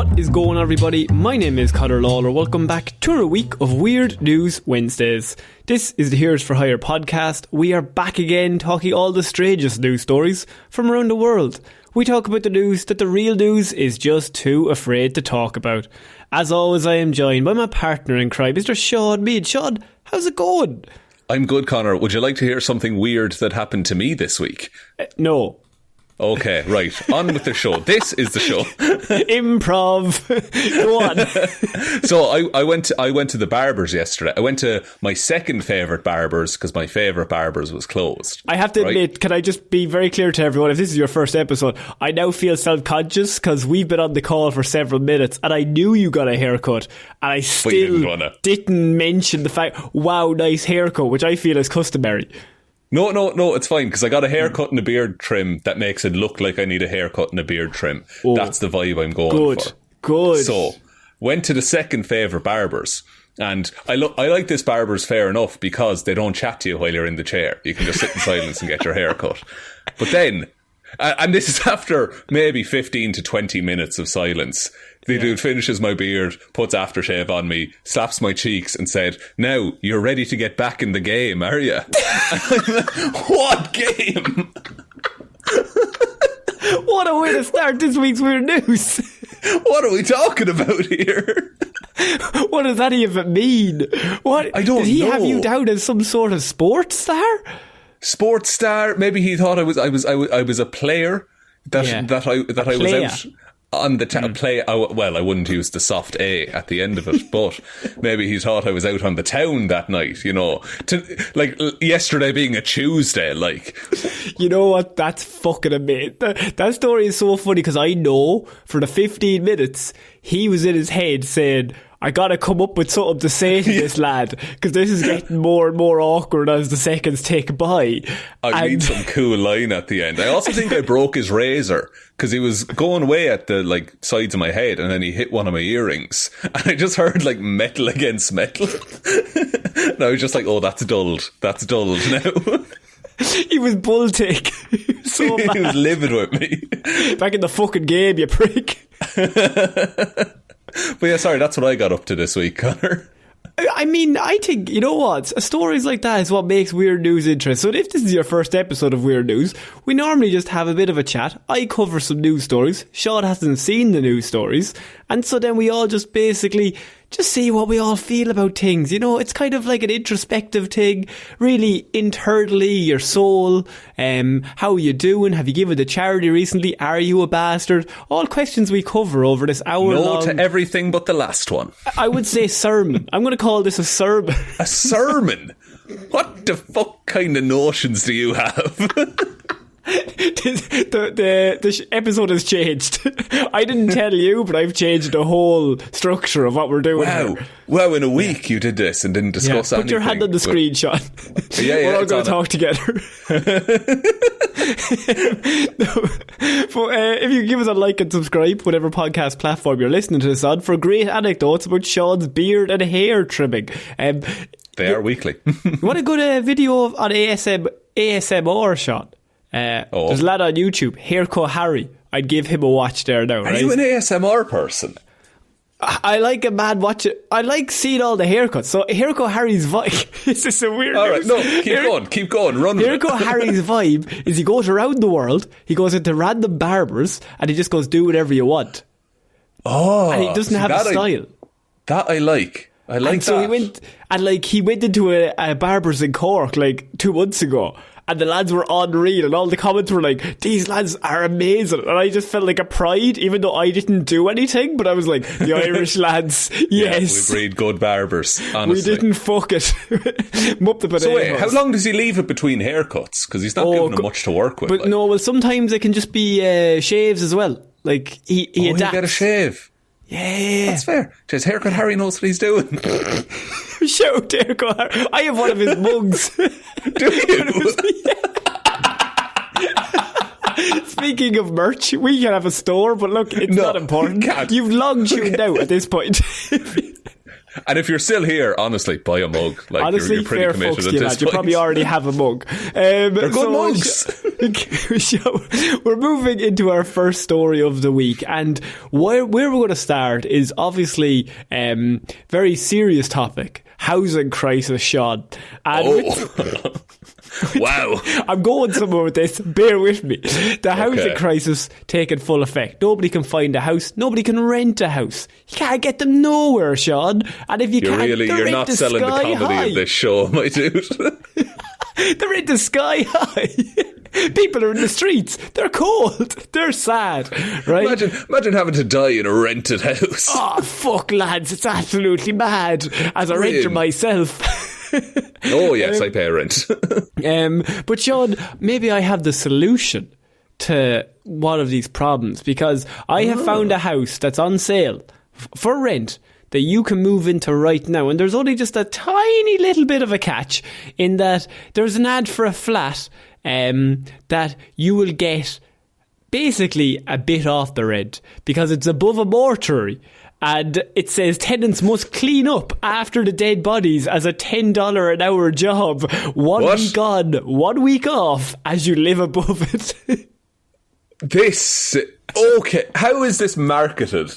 What is going on, everybody? My name is Conor Lawler. Welcome back to a week of Weird News Wednesdays. This is the Heroes for Hire podcast. We are back again talking all the strangest news stories from around the world. We talk about the news that the real news is just too afraid to talk about. As always, I am joined by my partner in crime, Mr. Shaun Mead. Shaun, how's it going? I'm good, Conor. Would you like to hear something weird that happened to me this week? No. Okay, right. On with the show. This is the show. Improv. Go on. So I went to the barbers yesterday. I went to my second favourite barbers because my favourite barbers was closed. I have to admit, can I just be very clear to everyone, if this is your first episode, I now feel self-conscious because we've been on the call for several minutes and I knew you got a haircut and I still didn't mention the fact, wow, nice haircut, which I feel is customary. No, it's fine, because I got a haircut and a beard trim that makes it look like I need a haircut and a beard trim. Oh, that's the vibe I'm going for. Good. So, went to the second favourite barbers. And I like this barbers fair enough because they don't chat to you while you're in the chair. You can just sit in silence and get your hair cut. But then, and this is after maybe 15 to 20 minutes of silence, the dude finishes my beard, puts aftershave on me, slaps my cheeks and said, "Now, you're ready to get back in the game, are you?" What game? What a way to start this week's Weird News. What are we talking about here? What does that even mean? What? I don't know. Did he have you down as some sort of sports star? Sports star? Maybe he thought I was a player that I was out on the play. Well, I wouldn't use the soft A at the end of it, but maybe he thought I was out on the town that night, you know, like yesterday being a Tuesday, like. You know what? That's fucking amazing. That story is so funny because I know for the 15 minutes he was in his head saying, I gotta come up with something to say to this lad because this is getting more and more awkward as the seconds tick by. I need some cool line at the end. I also think I broke his razor because he was going away at the sides of my head and then he hit one of my earrings and I just heard metal against metal. And I was just like, oh, that's dulled now. He was bull-tick. He was so mad. He was livid with me. Back in the fucking game, you prick. But yeah, sorry, that's what I got up to this week, Conor. I mean, I think, you know what? Stories like that is what makes Weird News interesting. So if this is your first episode of Weird News, we normally just have a bit of a chat. I cover some news stories. Shaun hasn't seen the news stories. And so then we all just basically just see what we all feel about things. You know, it's kind of like an introspective thing. Really internally, your soul. How are you doing? Have you given to charity recently? Are you a bastard? All questions we cover over this hour long. No to everything but the last one. I would say sermon. I'm going to call this a sermon. A sermon? What the fuck kind of notions do you have? The episode has changed. I didn't tell you, but I've changed the whole structure of what we're doing. Wow, in a week you did this and didn't discuss anything. Put your hand on the screen, Shaun. Yeah, we're all going to talk together. But if you give us a like and subscribe, whatever podcast platform you're listening to this on, for great anecdotes about Shaun's beard and hair trimming. They are weekly. You want a good video on ASMR, Shaun? There's a lad on YouTube, Haircut Harry. I'd give him a watch there now. Are you an ASMR person? I like a man watching. I like seeing all the haircuts. So Haircut Harry's vibe. This is a weird. All right, no, keep going, run. Haircut Harry's vibe is he goes around the world. He goes into random barbers and he just goes, do whatever you want. Oh, and he doesn't have a style. That I like. I like and that. So he went into a barber's in Cork 2 months ago. And the lads were unreal, and all the comments were like, these lads are amazing. And I just felt like a pride, even though I didn't do anything. But I was like, the Irish lads, yes. Yeah, we breed good barbers, honestly. We didn't fuck it. Mup the potatoes. So wait, how long does he leave it between haircuts? Because he's not giving them much to work with. But no, well, sometimes it can just be shaves as well. He adapts. He get a shave. Yeah. That's fair. Just Haircut Harry knows what he's doing. Shout Haircut Harry. I have one of his mugs. Do you? Speaking of merch, we can have a store, but look, it's not important. You've long tuned out at this point. And if you're still here, honestly, buy a mug. Like, honestly, you're pretty fair committed fucks at to you, this lad. You point. probably already have a mug. They're good mugs. We're moving into our first story of the week, and where we're going to start is obviously very serious topic: housing crisis, Shaun. And Wow. I'm going somewhere with this. Bear with me. The housing crisis taking full effect. Nobody can find a house. Nobody can rent a house. You can't get them nowhere, Shaun. And if you're not selling the comedy high. of this show, my dude. They're in the sky high. People are in the streets. They're cold. They're sad. Right? Imagine having to die in a rented house. Oh, fuck, lads. It's absolutely mad. As a renter myself. Oh, yes, I pay rent. But Shaun, maybe I have the solution to one of these problems, because I have found a house that's on sale for rent that you can move into right now, and there's only just a tiny little bit of a catch in that there's an ad for a flat that you will get basically a bit off the rent because it's above a mortuary. And it says tenants must clean up after the dead bodies as a $10 an hour job. One week on, 1 week off as you live above it. How is this marketed?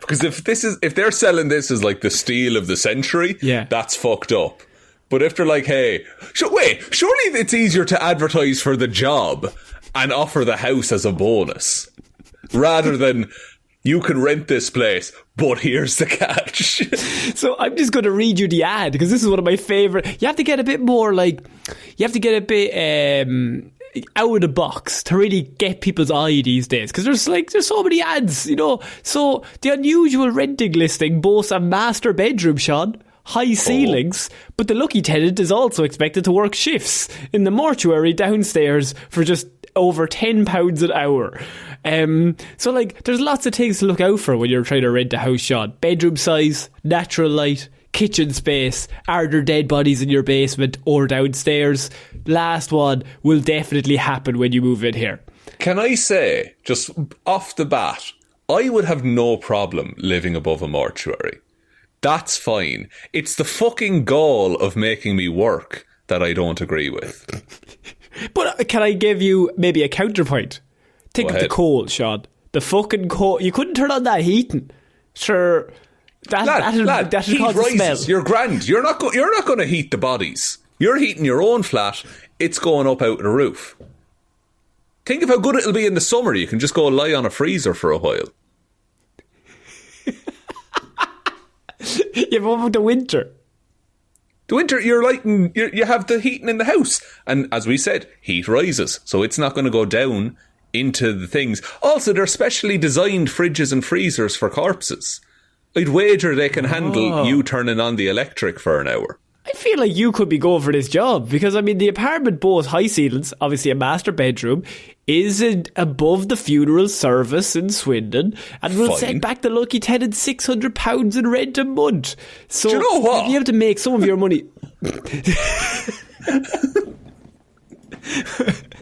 Because if they're selling this as like the steal of the century, that's fucked up. But if they're like, hey, surely it's easier to advertise for the job and offer the house as a bonus rather than you can rent this place, but here's the catch. So I'm just going to read you the ad because this is one of my favourite. You have to get a bit more out of the box to really get people's eye these days, because there's so many ads, you know. So the unusual renting listing boasts a master bedroom, Shaun, high ceilings, but the lucky tenant is also expected to work shifts in the mortuary downstairs for just over £10 an hour. So there's lots of things to look out for when you're trying to rent a house, Shaun. Bedroom size, natural light, kitchen space, are there dead bodies in your basement or downstairs? Last one will definitely happen when you move in here. Can I say, just off the bat, I would have no problem living above a mortuary. That's fine. It's the fucking gall of making me work that I don't agree with. But can I give you maybe a counterpoint? Think of the cold, Shaun. The fucking cold. You couldn't turn on that heating. Sure, that'll cause a smell. You're grand. You're not going to heat the bodies. You're heating your own flat. It's going up out of the roof. Think of how good it'll be in the summer. You can just go lie on a freezer for a while. Yeah, but what about the winter? The winter, you have the heating in the house. And as we said, heat rises. So it's not going to go down into the things. Also, they're specially designed fridges and freezers for corpses. I'd wager they can handle you turning on the electric for an hour. I feel like you could be going for this job because, I mean, the apartment boasts high ceilings, obviously a master bedroom, is above the funeral service in Swindon, and will set back the lucky tenant £600 in rent a month. So do you know what? You'll be able to make some of your money.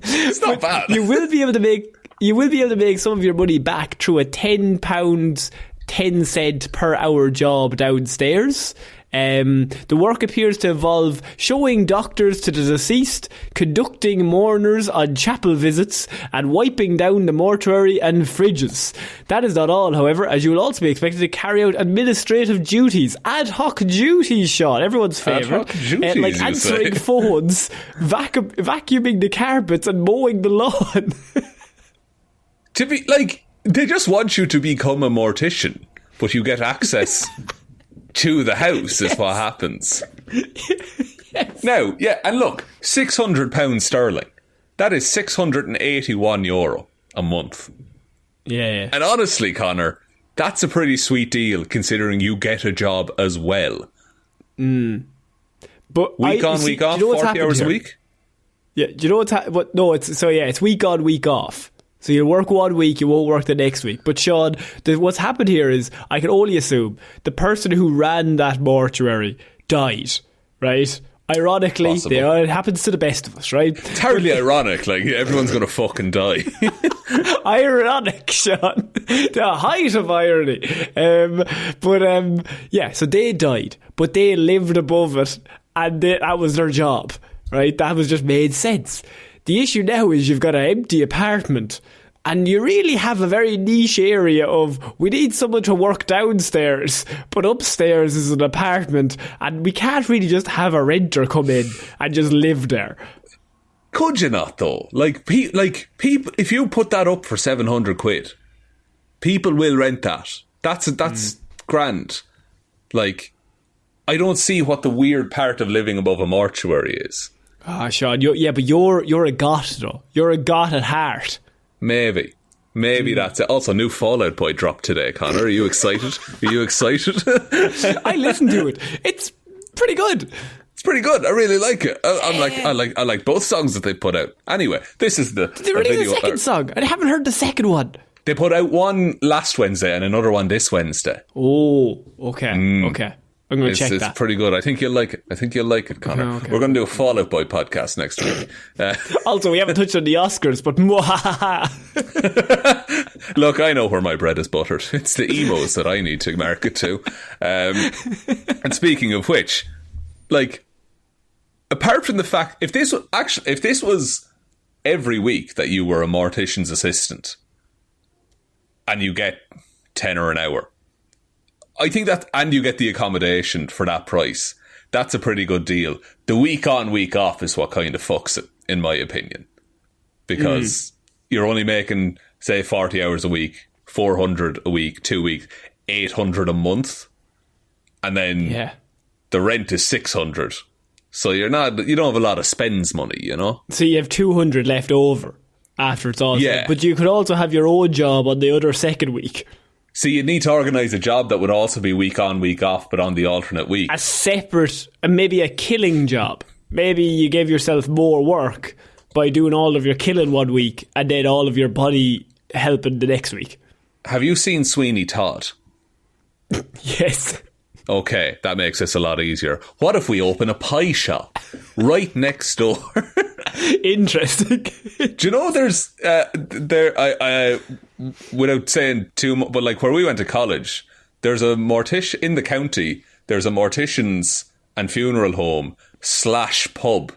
It's not bad. You will be able to make some of your money back through a £10 10 cent per hour job downstairs. The work appears to involve showing doctors to the deceased, conducting mourners on chapel visits, and wiping down the mortuary and fridges. That is not all, however, as you will also be expected to carry out administrative duties, ad hoc duties, Shaun, everyone's favourite, like answering phones, vacuuming the carpets, and mowing the lawn. To be they just want you to become a mortician, but you get access to the house is what happens. Yes. Now, and look, £600 sterling. That is €681 a month. Yeah. And honestly, Connor, that's a pretty sweet deal considering you get a job as well. But week on, week off, 40 hours a week? Yeah, do you know what's happening? No, it's week on, week off. So you'll work 1 week, you won't work the next week. But Shaun, what's happened here is, I can only assume, the person who ran that mortuary died, right? Ironically, it happens to the best of us, right? It's hardly ironic, everyone's going to fucking die. Ironic, Shaun. The height of irony. So they died, but they lived above it, and that was their job, right? That was just made sense. The issue now is you've got an empty apartment, and you really have a very niche area of, we need someone to work downstairs, but upstairs is an apartment, and we can't really just have a renter come in and just live there. Could you not, though? People, if you put that up for 700 quid, people will rent that. That's grand. Like, I don't see what the weird part of living above a mortuary is. Shaun, but you're a goth, though. You're a goth at heart. Maybe that's it. Also, new Fall Out Boy dropped today, Conor. Are you excited? I listened to it. It's pretty good. It's pretty good. I really like it. I like both songs that they put out. Anyway, this is the. Did they release the second song? I haven't heard the second one. They put out one last Wednesday and another one this Wednesday. Oh, okay. Okay. I'm going to check that. It's pretty good. I think you'll like it. Conor. Okay. We're going to do a Fall Out Boy podcast next week. Also, we haven't touched on the Oscars, but look, I know where my bread is buttered. It's the emos that I need to market to. And speaking of which, like, apart from the fact, if this was every week that you were a mortician's assistant and you get £10 an hour, I think that, and you get the accommodation for that price, that's a pretty good deal. The week on, week off is what kind of fucks it, in my opinion. Because you're only making, say, 40 hours a week, 400 a week, 2 weeks, 800 a month. And then the rent is 600. So you don't have a lot of spends money, you know? So you have 200 left over after it's all spent. But you could also have your own job on the other second week. So you'd need to organise a job that would also be week on, week off, but on the alternate week. A separate, maybe a killing job. Maybe you give yourself more work by doing all of your killing one week and then all of your body helping the next week. Have you seen Sweeney Todd? Yes. Okay, that makes this a lot easier. What if we open a pie shop right next door? Interesting. Do you know there's without saying too much, but like where we went to college, there's a mortician in the county. There's a mortician's and funeral home / pub.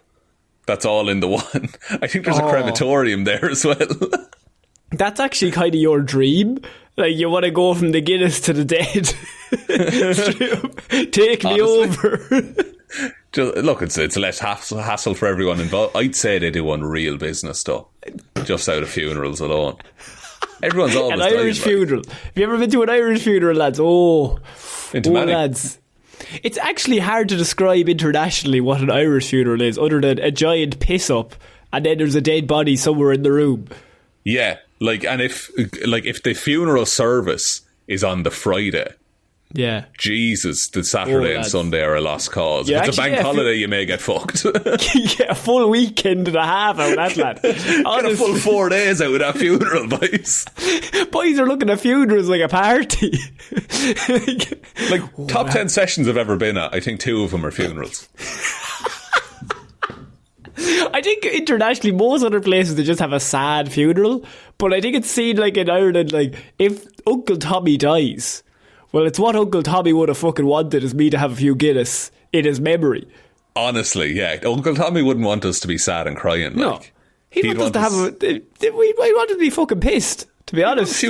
That's all in the one. I think there's a crematorium there as well. That's actually kind of your dream. Like, you want to go from the Guinness to the dead. Take me over. Look, it's less hassle for everyone involved. I'd say they do unreal business, though. Just out of funerals alone. Everyone's always an Irish funeral. Have you ever been to an Irish funeral, lads? Many. Lads. It's actually hard to describe internationally what an Irish funeral is, other than a giant piss up, and then there's a dead body somewhere in the room. Yeah, and if the funeral service is on the Friday, yeah, Jesus, the Saturday and Sunday are a lost cause. If it's a bank holiday, you may get fucked. You get a full weekend and a half out of that, lad. Get a full 4 days out of that funeral, boys. Boys are looking at funerals like a party. Top 10 sessions I've ever been at, I think 2 of them are funerals. I think internationally, most other places, they just have a sad funeral. But I think it's seen like in Ireland, like, if Uncle Tommy dies, well, it's what Uncle Tommy would have fucking wanted, is me to have a few Guinness in his memory. Honestly, yeah. Uncle Tommy wouldn't want us to be sad and crying. No. He'd want us to have we wanted to be fucking pissed, to be honest. He'd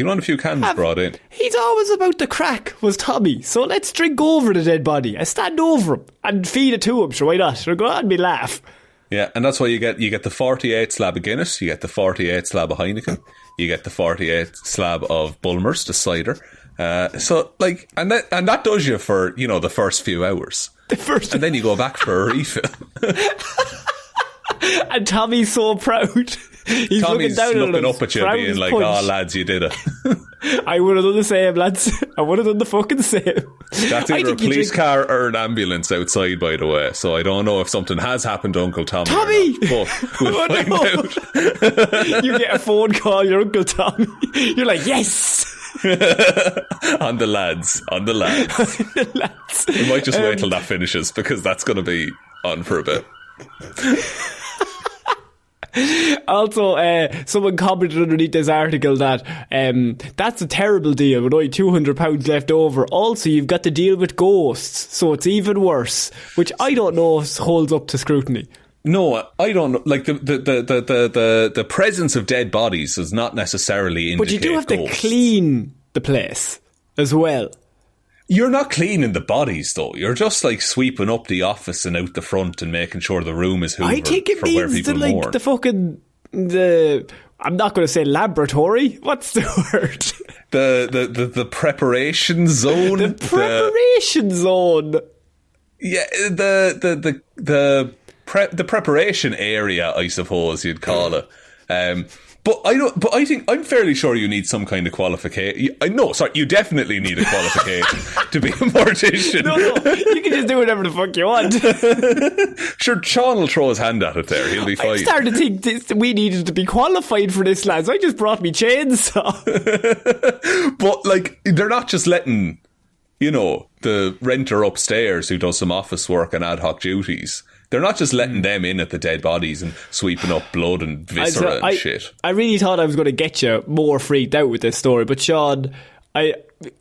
want a few cans brought in. He's always about the crack, was Tommy. So let's drink over the dead body. I stand over him and feed it to him, sure, why not? Sure, go on, me laugh. Yeah, and that's why you get the 48 slab of Guinness, you get the 48 slab of Heineken, you get the 48 slab of Bulmers, the cider. So that does you for, the first few hours. And then you go back for a refill. And Tommy's so proud. He's Tommy's looking up at you, being like, "Oh, lads, you did it." I would have done the same, lads. I would have done the fucking same. That's either a police car or an ambulance outside, by the way. So I don't know if something has happened to Uncle Tommy. Tommy! But we'll find out. You get a phone call, your Uncle Tommy. You're like, yes! On the lads. We might just wait till that finishes, because that's going to be on for a bit. Also, someone commented underneath this article that that's a terrible deal with only £200 left over. Also, you've got to deal with ghosts, so it's even worse, which I don't know if holds up to scrutiny. No, I don't know. Like the presence of dead bodies does not necessarily indicate But you do have ghosts. to clean the place as well. You're not cleaning the bodies, though. You're just like sweeping up the office and out the front and making sure the room is hoovered I think it for where means people mourn. I'm not going to say laboratory. What's the word? The preparation zone. The preparation zone. Yeah, the preparation area, I suppose you'd call it. But I think I'm fairly sure you need some kind of qualification. You definitely need a qualification to be a mortician. No, you can just do whatever the fuck you want. Sure, Shaun will throw his hand at it there. He'll be fine. I started to think we needed to be qualified for this, lads. I just brought me chainsaw. But like, they're not just letting, the renter upstairs who does some office work and ad hoc duties. They're not just letting them in at the dead bodies and sweeping up blood and viscera and shit. I really thought I was going to get you more freaked out with this story, but Shaun,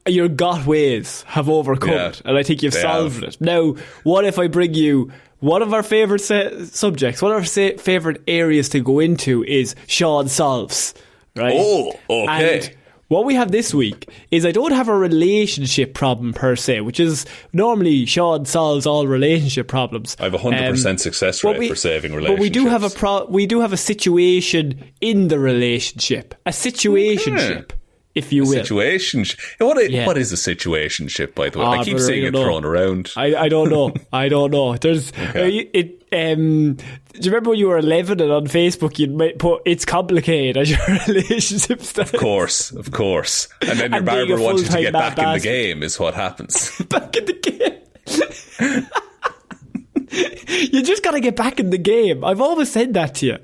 your gut ways have overcome it, and I think you've solved it. Now, what if I bring you one of our favourite subjects, one of our favourite areas to go into is Shaun Solves, right? Oh, okay. And what we have this week is I don't have a relationship problem per se, which is normally Shaun solves all relationship problems. I have a 100% success rate for saving relationships. But we do have a situation in the relationship, a situationship, if you will. Situationship. What is a situationship, by the way? I keep seeing it thrown around. I don't know. There's do you remember when you were 11 and on Facebook you'd put "it's complicated" as your relationship status? Of course. And then your barber wants you to get back in the game is what happens. Back in the game. You just got to get back in the game. I've always said that to you.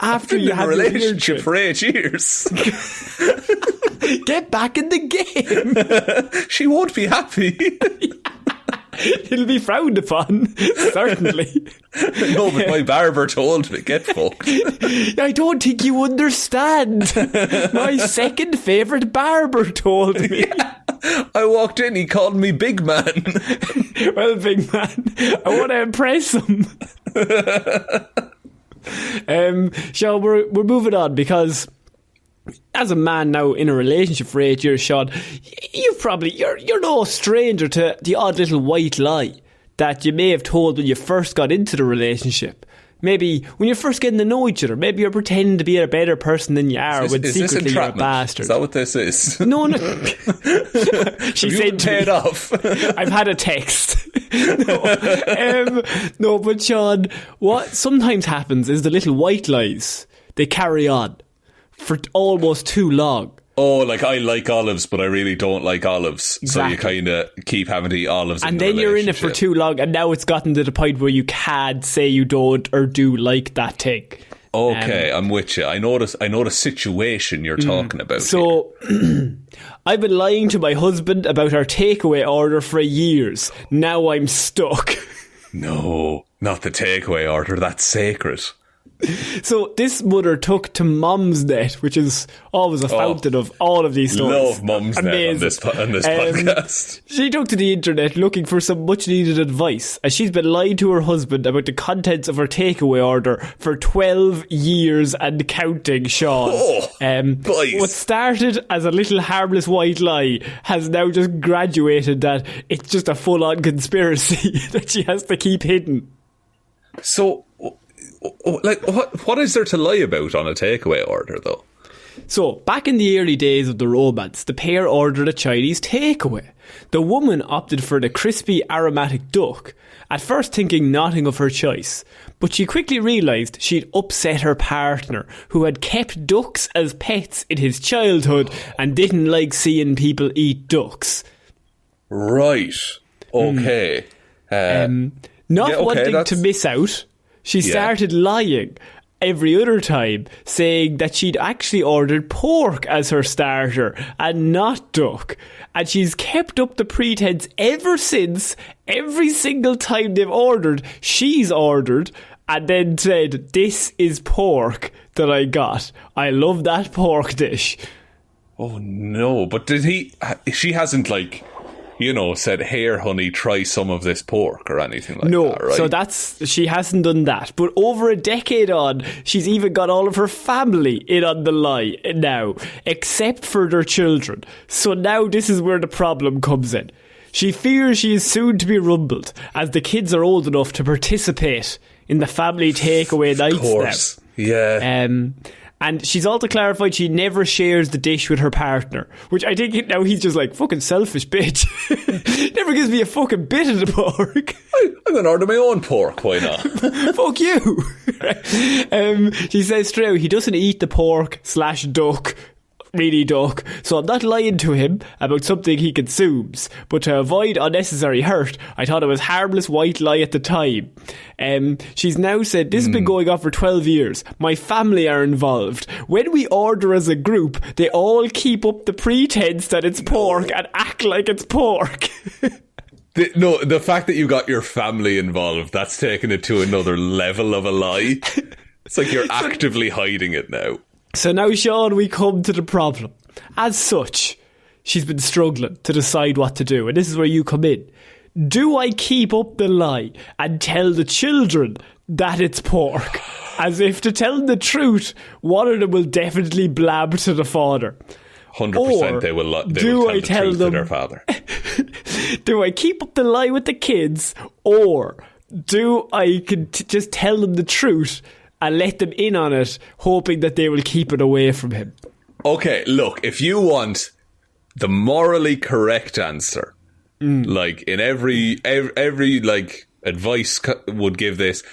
After you have a relationship for 8 years. Get back in the game. She won't be happy. It'll be frowned upon, certainly. No, but my barber told me, get fucked. I don't think you understand. My second favourite barber told me. Yeah. I walked in, he called me Big Man. Well, Big Man, I want to impress him. Shaun, we're moving on because as a man now in a relationship for 8 years, Shaun, you're no stranger to the odd little white lie that you may have told when you first got into the relationship. Maybe when you're first getting to know each other, maybe you're pretending to be a better person than you are when secretly you're a bastard. Is that what this is? No. She said to me, off. I've had a text. No, but Shaun, what sometimes happens is the little white lies, they carry on for almost too long. Oh, like I like olives, but I really don't like olives. Exactly. So you kind of keep having to eat olives. And then you're in it for too long, and now it's gotten to the point where you can't say you don't or do like that thing. Okay, I'm with you. I know the situation you're talking about. So, I've been lying to my husband about our takeaway order for years. Now I'm stuck. No, not the takeaway order. That's sacred. So this mother took to Mumsnet, which is always a fountain of all of these stories. Love Mumsnet on this podcast. She took to the internet looking for some much needed advice, as she's been lying to her husband about the contents of her takeaway order for 12 years and counting, Shaun. What started as a little harmless white lie has now just graduated that it's just a full-on conspiracy that she has to keep hidden. So, like, what is there to lie about on a takeaway order, though? So, back in the early days of the romance, the pair ordered a Chinese takeaway. The woman opted for the crispy aromatic duck, at first thinking nothing of her choice, but she quickly realised she'd upset her partner, who had kept ducks as pets in his childhood and didn't like seeing people eat ducks. Right. Okay. Wanting to miss out, she started lying every other time, saying that she'd actually ordered pork as her starter and not duck. And she's kept up the pretense ever since. Every single time they've ordered, she's ordered and then said, "This is pork that I got. I love that pork dish." Oh no, but she hasn't said, "Here, honey, try some of this pork," or anything like that, right? So she hasn't done that. But over a decade on, she's even got all of her family in on the lie now, except for their children. So now this is where the problem comes in. She fears she is soon to be rumbled, as the kids are old enough to participate in the family takeaway nights now. Of course, yeah. And she's also clarified she never shares the dish with her partner, which I think now he's just like, fucking selfish bitch. Never gives me a fucking bit of the pork. I'm going to order my own pork, why not? Fuck you. She says straight out, he doesn't eat the pork/duck, really duck, so I'm not lying to him about something he consumes, but to avoid unnecessary hurt, I thought it was harmless white lie at the time. She's now said, this has been going on for 12 years. My family are involved. When we order as a group, they all keep up the pretense that it's pork and act like it's pork. The fact that you got your family involved, that's taken it to another level of a lie. It's like you're actively hiding it now. So now, Shaun, we come to the problem. As such, she's been struggling to decide what to do, and this is where you come in. Do I keep up the lie and tell the children that it's pork? As if to tell them the truth, one of them will definitely blab to the father. 100% they will tell the truth to their father. Do I keep up the lie with the kids, or do I just tell them the truth and let them in on it, hoping that they will keep it away from him? Okay, look, if you want the morally correct answer, like in every like advice would give this,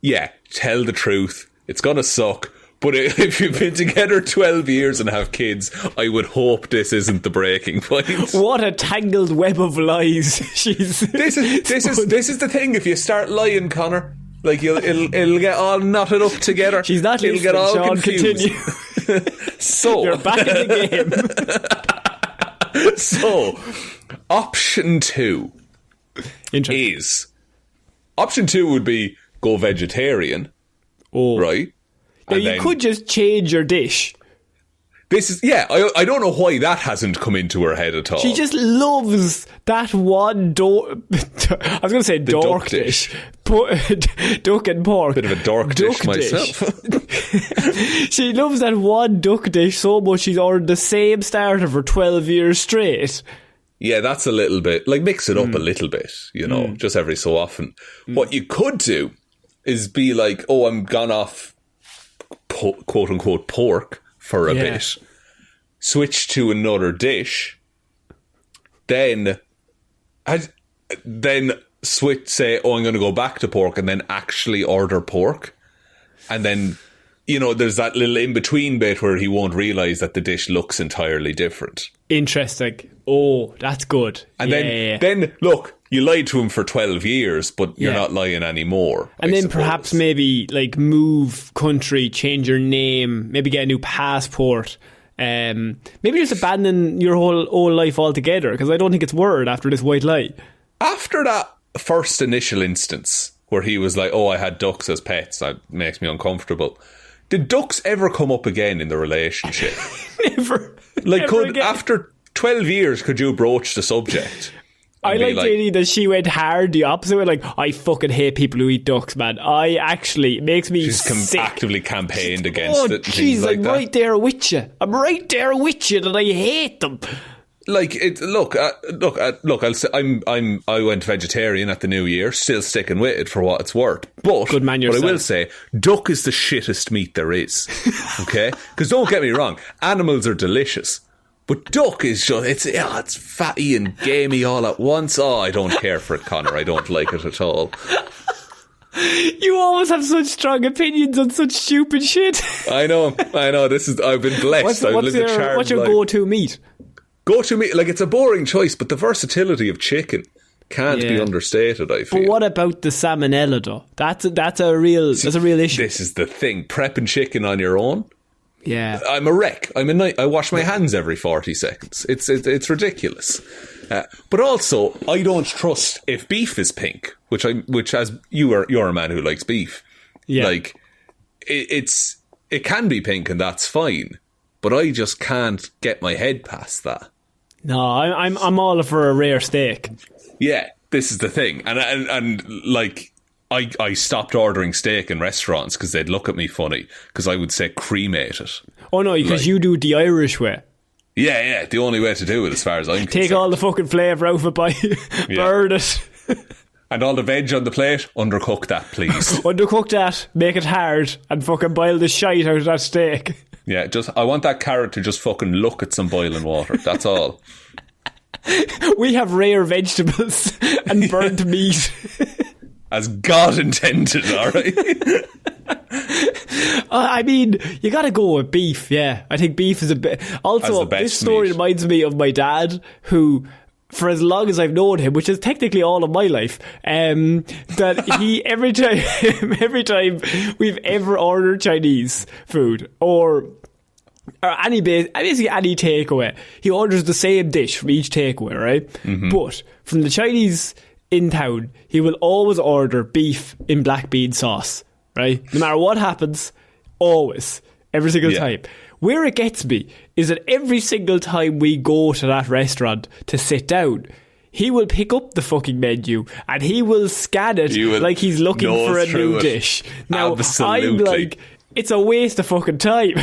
yeah, tell the truth. It's gonna suck, but if you've been together 12 years and have kids, I would hope this isn't the breaking point. What a tangled web of lies she's. This is the thing. If you start lying, Connor, like it'll get all knotted up together. She's not listening. It'll get all Shaun, confused. Continue. So you're back in the game. So option 2 is option 2 would be go vegetarian. Oh, right. Now you could just change your dish. This is, yeah, I don't know why that hasn't come into her head at all. She just loves that one I was going to say dork dish. Duck and pork. Bit of a dork dish myself. She loves that one duck dish so much she's ordered the same starter for 12 years straight. Yeah, that's a little bit, like mix it up a little bit, just every so often. What you could do is be like, oh, I'm gone off quote unquote pork for a bit, switch to another dish, then switch, say, oh, I'm going to go back to pork, and then actually order pork, and then there's that little in between bit where he won't realise that the dish looks entirely different. Interesting. Oh, that's good. And then look, you lied to him for 12 years, but you're not lying anymore. And then perhaps maybe like move country, change your name, maybe get a new passport. Maybe just abandon your whole life altogether, because I don't think it's word after this white lie. After that first initial instance where he was like, oh, I had ducks as pets, that makes me uncomfortable. Did ducks ever come up again in the relationship? Never. Like, after 12 years, could you broach the subject? I like Jenny that she went hard the opposite way. Like, I fucking hate people who eat ducks, man. It makes me sick. Actively campained against it. Jeez, I'm right there with you. I'm right there with you that I hate them. Like, I'll say I went vegetarian at the New Year, still sticking with it for what it's worth. But good man yourself. But I will say, duck is the shittest meat there is. Okay, because don't get me wrong, animals are delicious. But duck is just, it's fatty and gamey all at once. Oh, I don't care for it, Connor. I don't like it at all. You always have such strong opinions on such stupid shit. I know. I've been blessed. What's your go-to meat? Go-to meat, like, it's a boring choice, but the versatility of chicken can't be understated, I feel. But what about the salmonella, though? That's a real issue. This is the thing. Prepping chicken on your own? Yeah, I'm a wreck. I wash my hands every 40 seconds. It's ridiculous. But also, I don't trust if beef is pink, which as you're a man who likes beef. Yeah. Like, it can be pink and that's fine, but I just can't get my head past that. No, I'm all for a rare steak. Yeah, this is the thing. And like, I stopped ordering steak in restaurants because they'd look at me funny because I would say cremate it. Oh no, because you do it the Irish way. Yeah, the only way to do it as far as I'm concerned. Take all the fucking flavour out of it by burn it. And all the veg on the plate, undercook that, please. Undercook that, make it hard, and fucking boil the shite out of that steak. Yeah, I want that carrot to just fucking look at some boiling water. That's all. We have rare vegetables and burnt meat. As God intended, alright? I mean, you gotta go with beef, yeah. I think beef is a bit... Also, this story reminds me of my dad, who, for as long as I've known him, which is technically all of my life, that he, every time we've ever ordered Chinese food, or basically any takeaway, he orders the same dish from each takeaway, right? Mm-hmm. But from the Chinese in town, he will always order beef in black bean sauce, right? No matter what happens, always, every single time. Where it gets me is that every single time we go to that restaurant to sit down, he will pick up the fucking menu and he will scan it like he's looking for a new dish. Now, absolutely. I'm like, it's a waste of fucking time.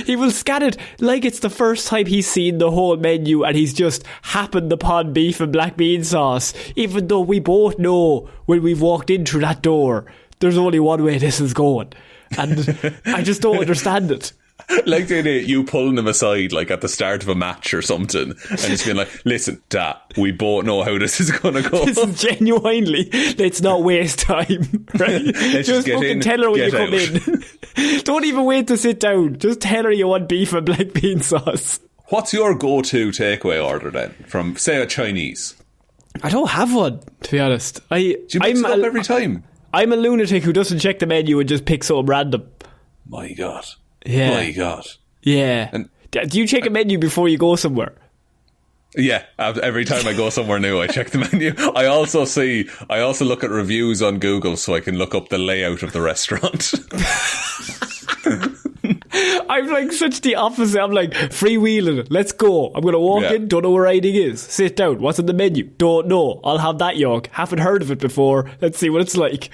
He will scan it like it's the first time he's seen the whole menu and he's just happened upon beef and black bean sauce, even though we both know when we've walked in through that door, there's only one way this is going. And I just don't understand it. Like the idea you pulling him aside like at the start of a match or something and just being like, listen, Dad, we both know how this is going to go. This is genuinely, let's not waste time, right? Just fucking tell her when you come in. Don't even wait to sit down. Just tell her you want beef and black bean sauce. What's your go-to takeaway order then from, say, a Chinese? I don't have one, to be honest. Do you mix it up every time? I'm a lunatic who doesn't check the menu and just picks something random. My God. Yeah. My God. Yeah. And do you check a menu before you go somewhere? Yeah. Every time I go somewhere new, I check the menu. I also look at reviews on Google so I can look up the layout of the restaurant. I'm like such the opposite. I'm like freewheeling it. Let's go. I'm going to walk in. Don't know where anything is. Sit down. What's in the menu? Don't know. I'll have that yolk. Haven't heard of it before. Let's see what it's like.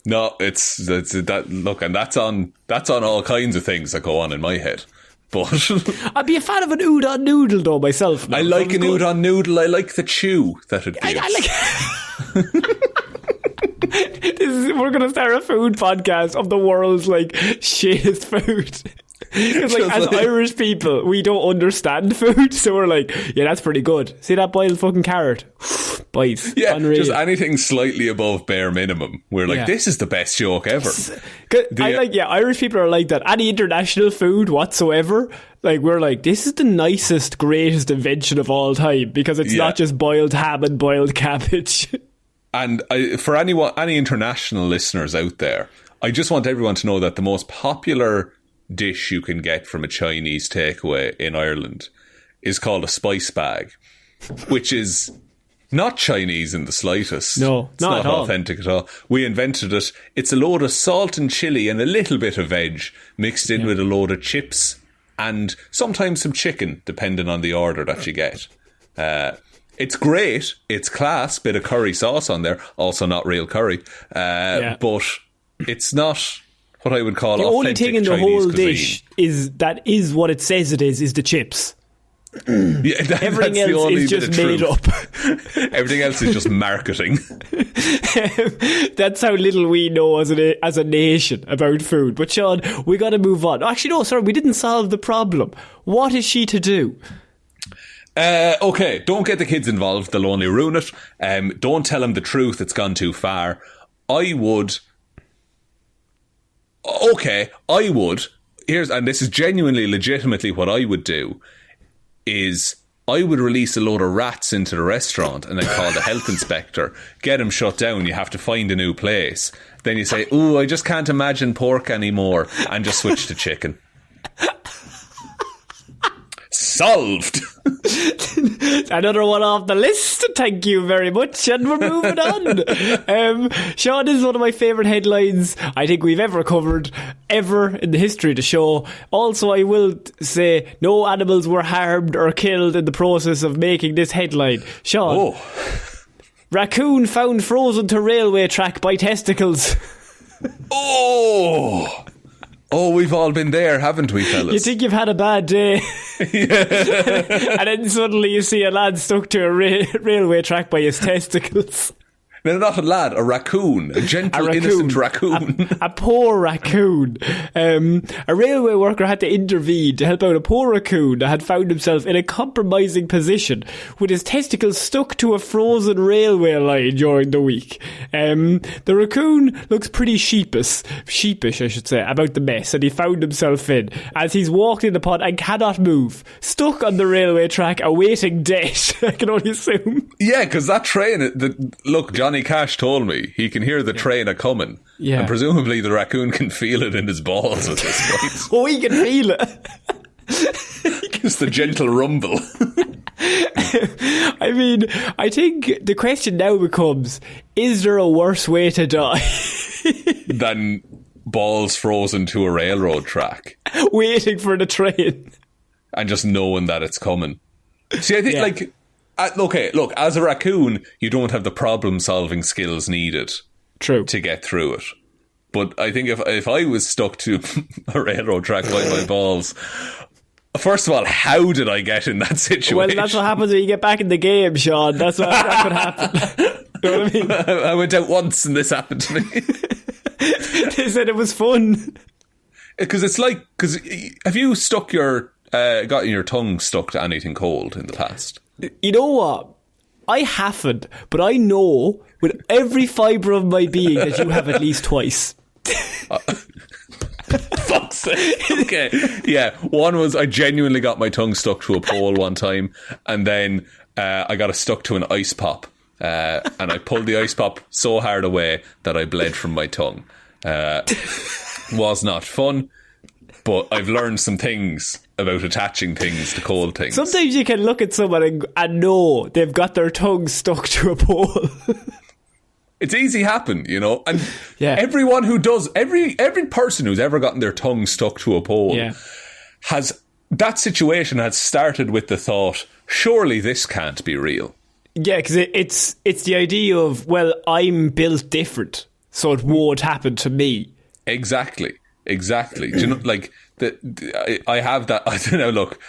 No, it's that look, and that's on all kinds of things that go on in my head. But I'd be a fan of an udon noodle though myself. I like an udon noodle. I like the chew that it gives. We're going to start a food podcast of the world's like shittest food. Because like as Irish people, we don't understand food, so we're like, yeah, that's pretty good. See that boiled fucking carrot? Bites. Yeah, unreal. Just anything slightly above bare minimum. We're like, this is the best joke ever. Irish people are like that. Any international food whatsoever, like we're like, this is the nicest, greatest invention of all time because it's not just boiled ham and boiled cabbage. And for any international listeners out there, I just want everyone to know that the most popular dish you can get from a Chinese takeaway in Ireland is called a spice bag, which is not Chinese in the slightest. No, it's not authentic at all. We invented it. It's a load of salt and chili and a little bit of veg mixed in with a load of chips and sometimes some chicken, depending on the order that you get. It's great. It's class. Bit of curry sauce on there. Also not real curry. But it's not what I would call authentic only thing in the Chinese whole cuisine. dish is what it says it is the chips. Everything else is just made up. Everything else is just marketing. That's how little we know as a nation about food. But Shaun, we got to move on. Actually, no, sorry, we didn't solve the problem. What is she to do? Okay, don't get the kids involved. They'll only ruin it. Don't tell them the truth. It's gone too far. I would. And this is genuinely, legitimately what I would do, is I would release a load of rats into the restaurant and then call the health inspector, get them shut down, you have to find a new place. Then you say, ooh, I just can't imagine pork anymore, and just switch to chicken. Solved! Another one off the list. Thank you very much. And we're moving on. Shaun, this is one of my favourite headlines I think we've ever covered, ever in the history of the show. Also, I will say no animals were harmed or killed in the process of making this headline. Shaun. Raccoon found frozen to railway track by testicles. We've all been there, haven't we, fellas? You think you've had a bad day. And then suddenly you see a lad stuck to a railway track by his testicles. No, not a lad, a raccoon. A gentle, innocent raccoon. A poor raccoon. A railway worker had to intervene to help out a poor raccoon that had found himself in a compromising position with his testicles stuck to a frozen railway line during the week. The raccoon looks pretty sheepish, I should say, about the mess that he found himself in as he's walked in the pod and cannot move, stuck on the railway track awaiting death. I can only assume. Yeah, because that train, look, Johnny Cash told me he can hear the train a coming, and presumably the raccoon can feel it in his balls at this point. He can feel it. Just the gentle rumble. I mean, I think the question now becomes, is there a worse way to die than balls frozen to a railroad track, waiting for the train and just knowing that it's coming? See, I think look, as a raccoon, you don't have the problem-solving skills needed to get through it. But I think if I was stuck to a railroad track by my balls, first of all, how did I get in that situation? Well, that's what happens when you get back in the game, Shaun. That could happen. You know what I mean? I went out once and this happened to me. They said it was fun. Because have you gotten your tongue stuck to anything cold in the past? You know what? I haven't, but I know with every fibre of my being that you have at least twice. Fuck's sake. Okay. Yeah. One was I genuinely got my tongue stuck to a pole one time, and then I got it stuck to an ice pop. And I pulled the ice pop so hard away that I bled from my tongue. Was not fun, but I've learned some things about attaching things to cold things. Sometimes you can look at someone and know they've got their tongue stuck to a pole. It's easy happen, you know. And everyone who does, every person who's ever gotten their tongue stuck to a pole that situation has started with the thought, surely this can't be real. Yeah, because it's the idea of, well, I'm built different, so it won't happen to me. Exactly. Do you know, like, I have that. I don't know. Look,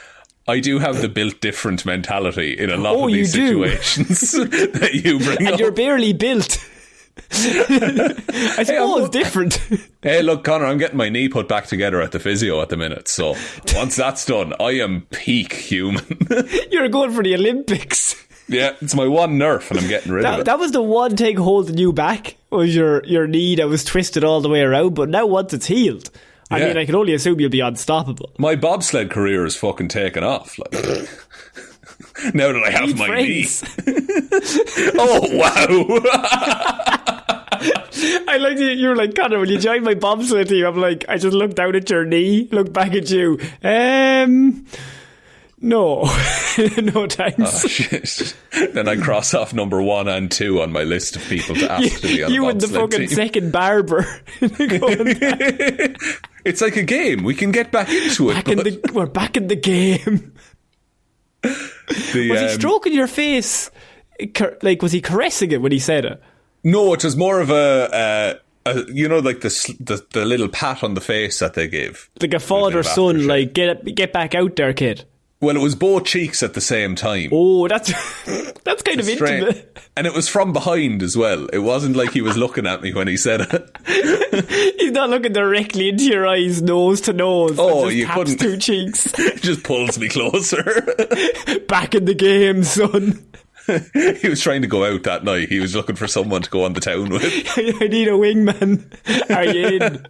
I do have the built different mentality in a lot of these situations that you bring up. And you're barely built. I suppose different. Hey, look, Conor, I'm getting my knee put back together at the physio at the minute. So once that's done, I am peak human. You're going for the Olympics. Yeah, it's my one nerve and I'm getting rid of it. That was the one thing holding you back, was your knee that was twisted all the way around. But now once it's healed, I mean, I can only assume you'll be unstoppable. My bobsled career is fucking taken off. Like, now that I have my knee. Oh, wow. I like you were like, Conor, will you join my bobsled team? I'm like, I just looked down at your knee, looked back at you. No. No thanks. Oh, shit. Then I cross off number 1 and 2 on my list of people to ask to be on the bobsled team. You and the fucking second barber. It's like a game. We can get back into it. We're back in the game. Was he stroking your face? Like, was he caressing it when he said it? No, it was more of a you know, like the little pat on the face that they give. Like a father-son, like, get back out there, kid. Well, it was both cheeks at the same time. Oh, that's kind of intimate. And it was from behind as well. It wasn't like he was looking at me when he said it. He's not looking directly into your eyes, nose to nose. Oh, just you taps couldn't. 2 cheeks. It just pulls me closer. Back in the game, son. He was trying to go out that night. He was looking for someone to go on the town with. I need a wingman. Are you in?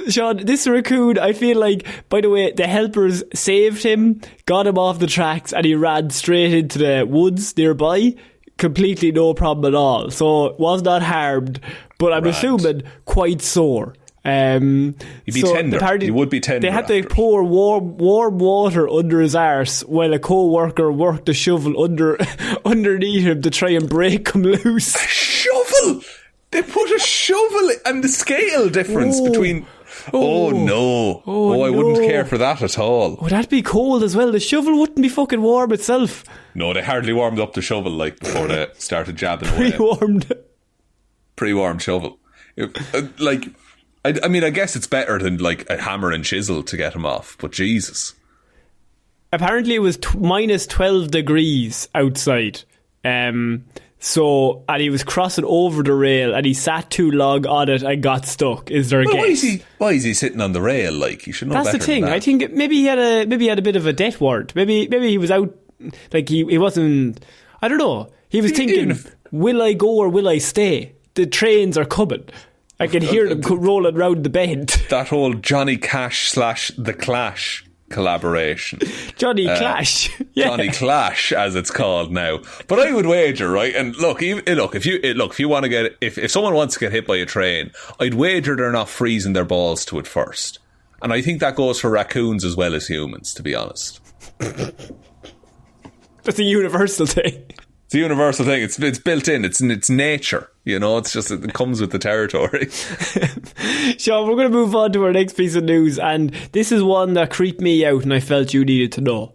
Shaun, this raccoon, I feel like, by the way, the helpers saved him, got him off the tracks, and he ran straight into the woods nearby. Completely no problem at all. So was not harmed, but I'm assuming quite sore You'd be tender. You would be tender. They had to pour warm water under his arse while a co-worker worked a shovel underneath him to try and break him loose. A shovel? They put a shovel and the scale difference between... Oh no. I wouldn't care for that at all. Would that be cold as well? The shovel wouldn't be fucking warm itself. No, they hardly warmed up the shovel before they started jabbing away. Pre-warmed shovel. I mean, I guess it's better than like a hammer and chisel to get him off, but Jesus. Apparently it was minus 12 degrees outside. So, and he was crossing over the rail and he sat too long on it and got stuck. Is there a guess? Why is he sitting on the rail? Like, you should know better than that. That's the thing. I think maybe he had a bit of a death warrant. Maybe he was out, like he wasn't, I don't know. He was thinking, will I go or will I stay? The trains are coming. I can hear them rolling round the bend. That whole Johnny Cash / The Clash collaboration. Johnny Clash. Yeah. Johnny Clash, as it's called now. But I would wager, right? And look, if you want to get, if someone wants to get hit by a train, I'd wager they're not freezing their balls to it first. And I think that goes for raccoons as well as humans, to be honest. That's a universal thing. It's a universal thing. It's built in. It's nature. You know, it's just, it comes with the territory. Shaun, we're going to move on to our next piece of news, and this is one that creeped me out and I felt you needed to know.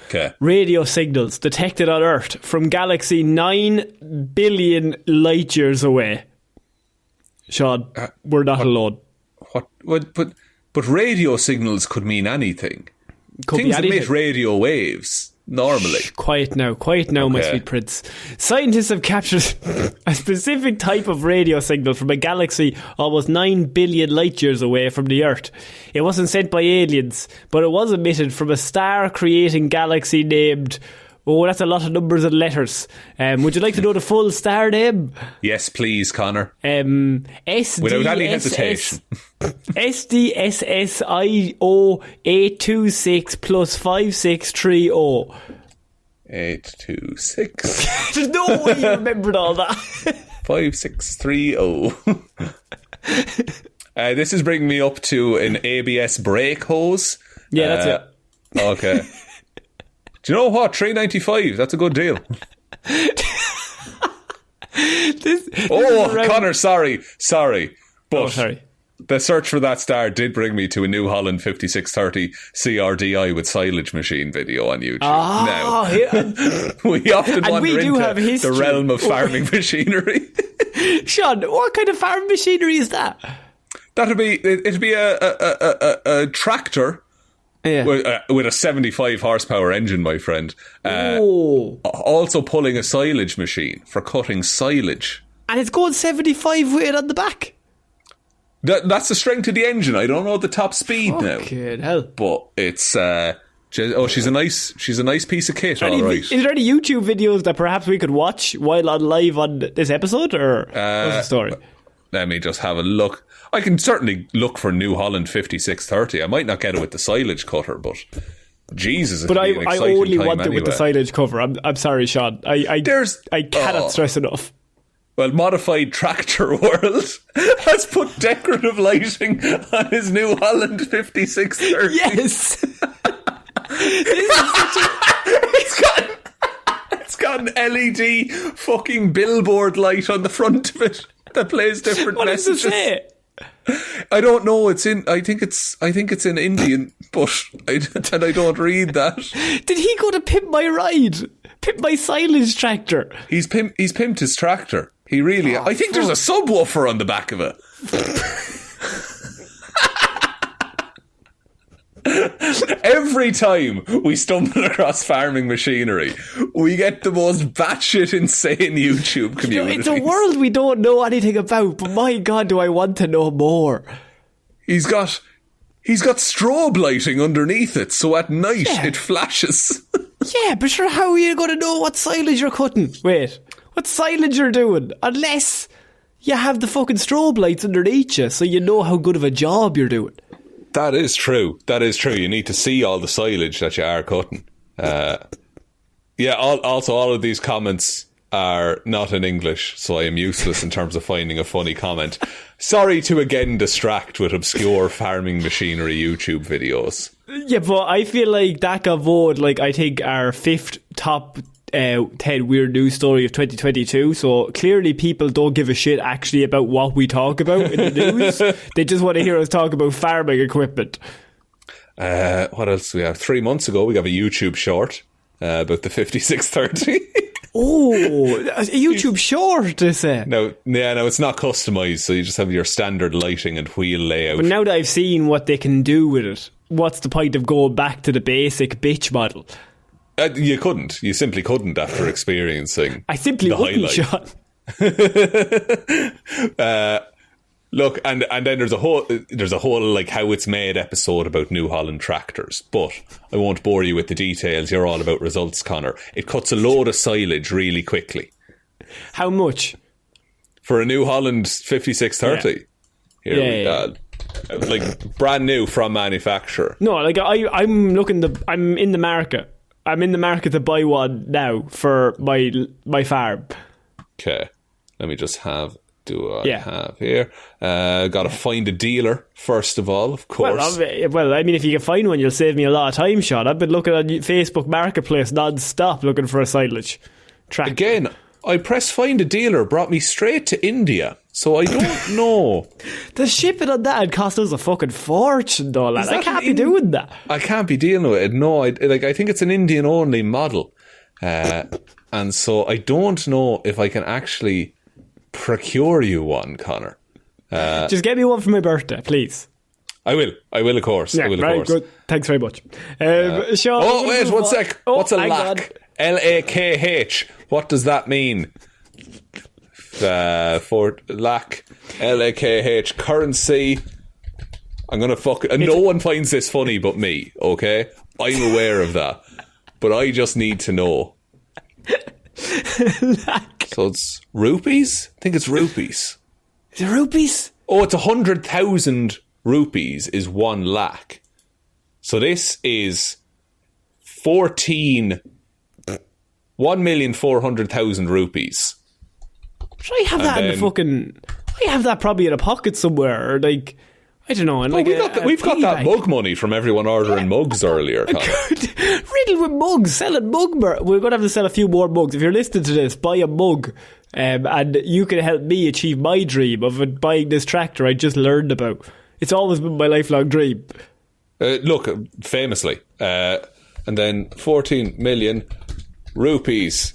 Okay. Radio signals detected on Earth from galaxy 9 billion light years away. Shaun, we're not alone. But radio signals could mean anything. Things emit radio waves. Normally. Shh, quiet now, okay. My sweet prince. Scientists have captured a specific type of radio signal from a galaxy almost 9 billion light years away from the Earth. It wasn't sent by aliens, but it was emitted from a star-creating galaxy named... Oh, that's a lot of numbers and letters. Would you like to know the full star name? Yes, please, Connor. SDSS. Without any hesitation. SDSSIO 826 plus 5630. 826. There's no way you remembered all that. 5630. This is bringing me up to an ABS brake hose. Yeah, that's it. Okay. Do you know what? $3.95. That's a good deal. Connor, sorry. But sorry. The search for that star did bring me to a New Holland 5630 CRDI with silage machine video on YouTube. Now, we often wander into the realm of farming machinery. Shaun, what kind of farming machinery is that? It'd be a tractor. Yeah. With a 75 horsepower engine, my friend. Also pulling a silage machine for cutting silage. And it's going 75 with it on the back. That's the strength of the engine. I don't know the top speed now. Hell. But it's she's a nice piece of kit, all right. Is there any YouTube videos that perhaps we could watch while on live on this episode, or what's the story? Let me just have a look. I can certainly look for New Holland 5630. I might not get it with the silage cutter, but Jesus, but I only want it with the silage cover. I'm sorry, Shaun. I cannot stress enough. Well, Modified Tractor World has put decorative lighting on his New Holland 5630. Yes. It's got an LED fucking billboard light on the front of it that plays different messages. What does it say? I don't know. I think it's in Indian, but I don't read that. Did he go to pimp my ride? Pimp my silage tractor? He's pimped his tractor. He really. I think there's a subwoofer on the back of it. Every time we stumble across farming machinery, we get the most batshit insane YouTube community. It's a world we don't know anything about, but my God, do I want to know more. He's got strobe lighting underneath it, so at night it flashes. Yeah, but sure, how are you going to know what silage you're cutting? Wait, what silage you're doing? Unless you have the fucking strobe lights underneath you, so you know how good of a job you're doing. That is true. You need to see all the silage that you are cutting. Also, all of these comments are not in English, so I am useless in terms of finding a funny comment. Sorry to again distract with obscure farming machinery YouTube videos. Yeah, but I feel like that got voted, like, I think our 5th top 10 weird news story of 2022. So clearly people don't give a shit actually about what we talk about in the news. They just want to hear us talk about farming equipment. What else do we have? 3 months ago, we got a YouTube short about the 5630. Oh, a YouTube short, they say. No, it's not customised, so you just have your standard lighting and wheel layout. But now that I've seen what they can do with it, what's the point of going back to the basic bitch model? You couldn't. You simply couldn't after experiencing I simply the wouldn't, Shaun. Look, and then there's a whole like how it's made episode about New Holland tractors, but I won't bore you with the details. You're all about results, Connor. It cuts a load of silage really quickly. How much? For a New Holland 5630. Yeah. Here we go. Like brand new from manufacturer. No, like I'm in the market. I'm in the market to buy one now for my farm. Okay. Let me just have have here? Got to find a dealer first of all, of course. Well, I mean, if you can find one, you'll save me a lot of time, Shaun. I've been looking on Facebook Marketplace non-stop looking for a silage tractor. Again, I pressed find a dealer, brought me straight to India, so I don't know. The shipping on that would cost us a fucking fortune, though, lad. I can't be doing that. I can't be dealing with it. No, I think it's an Indian-only model, and so I don't know if I can actually procure you one, Connor. Just get me one for my birthday, please. I will, of course. Yeah, very good. Thanks very much. Shaun, wait, 1 sec. What's a lac? L-A-K-H. What does that mean? For lac, L-A-K-H, currency. I'm going to fuck it. And no one finds this funny but me, okay? I'm aware of that. But I just need to know. So it's rupees? I think it's rupees. Is it rupees? Oh, it's 100,000 rupees is 1 lakh. So this is 1,400,000 rupees. Should I have that in the fucking... I have that probably in a pocket somewhere, or like... I don't know. And like we've got that mug money from everyone ordering mugs earlier. Riddled with mugs, selling mug. We're going to have to sell a few more mugs. If you're listening to this, buy a mug, and you can help me achieve my dream of buying this tractor I just learned about. It's always been my lifelong dream. Look, famously, and then 14 million rupees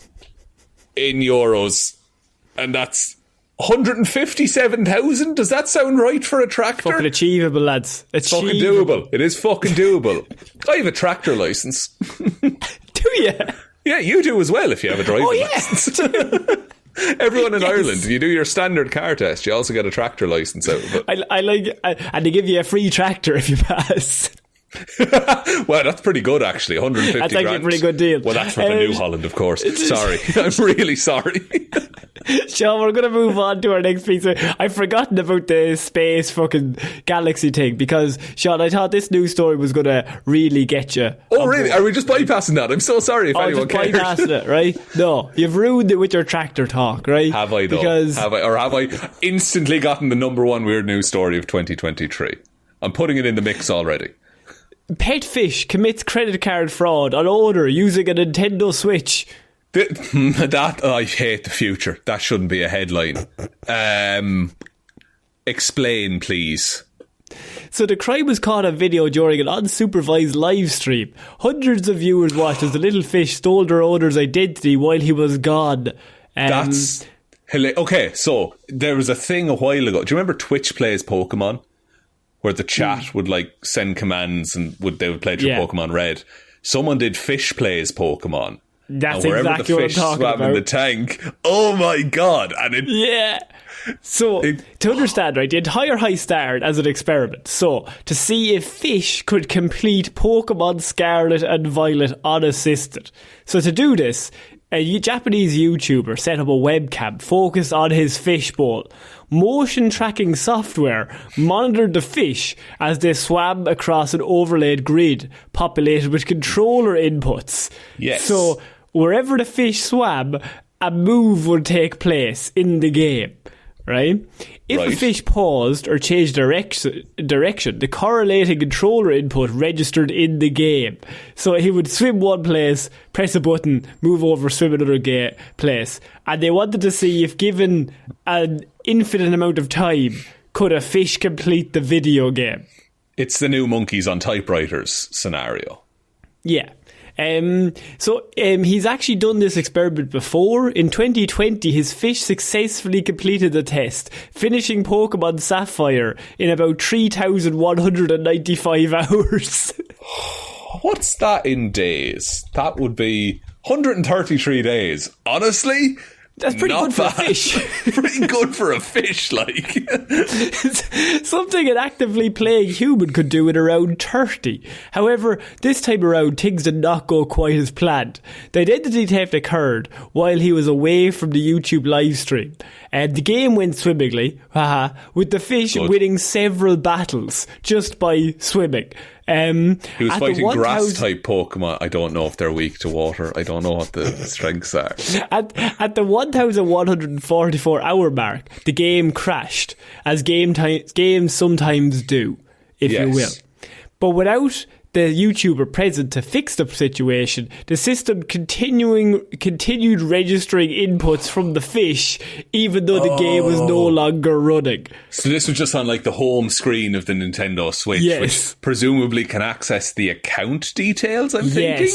in euros, and that's 157,000? Does that sound right for a tractor? Fucking achievable, lads. It's fucking doable. It is fucking doable. I have a tractor licence. Do you? Yeah, you do as well if you have a driving licence. Everyone in Ireland, you do your standard car test, you also get a tractor licence out of it. And they give you a free tractor if you pass. Well, that's pretty good actually. 150 that's actually grand. a pretty good deal. Well, that's for the New Holland, of course. Sorry. I'm really sorry. Shaun, we're going to move on to our next piece. I've forgotten about the space fucking galaxy thing because, Shaun, I thought this news story was going to really get you. Oh, really? Are we just bypassing that? I'm so sorry if anyone cares. Bypassing it, right? No, you've ruined it with your tractor talk, right? Have I, though? Have I instantly gotten the number one weird news story of 2023? I'm putting it in the mix already. Pet fish commits credit card fraud on owner using a Nintendo Switch. That I hate the future. That shouldn't be a headline. Explain, please. So the crime was caught on video during an unsupervised live stream. Hundreds of viewers watched as the little fish stole their owner's identity while he was gone. That's hilarious. Okay, so there was a thing a while ago. Do you remember Twitch Plays Pokemon? Where the chat would like send commands and they would play through Pokemon Red. Someone did Fish Plays Pokemon. That's exactly what I'm talking about. In the tank. Oh my god! And So to understand, right, the entire heist started as an experiment. So to see if fish could complete Pokemon Scarlet and Violet unassisted. So to do this, a Japanese YouTuber set up a webcam focused on his fish bowl. Motion tracking software monitored the fish as they swam across an overlaid grid populated with controller inputs. Yes. So wherever the fish swam, a move would take place in the game, right? If a fish paused or changed direction, the correlating controller input registered in the game. So he would swim one place, press a button, move over, swim another place. And they wanted to see if given an infinite amount of time, could a fish complete the video game? It's the new monkeys on typewriters scenario. Yeah. He's actually done this experiment before. In 2020, his fish successfully completed the test, finishing Pokemon Sapphire in about 3,195 hours. What's that in days? That would be 133 days. Honestly, that's pretty good for a fish. Pretty good for a fish, like. Something an actively playing human could do in around 30. However, this time around, things did not go quite as planned. The identity theft occurred while he was away from the YouTube live stream. The game went swimmingly, with the fish winning several battles just by swimming. He was fighting grass-type Pokemon. I don't know if they're weak to water. I don't know what the strengths are. At the 1,144-hour mark, the game crashed, as games sometimes do, if you will. But without the YouTuber present to fix the situation, the system continued registering inputs from the fish, even though the game was no longer running. So this was just on like the home screen of the Nintendo Switch, which presumably can access the account details, I'm thinking?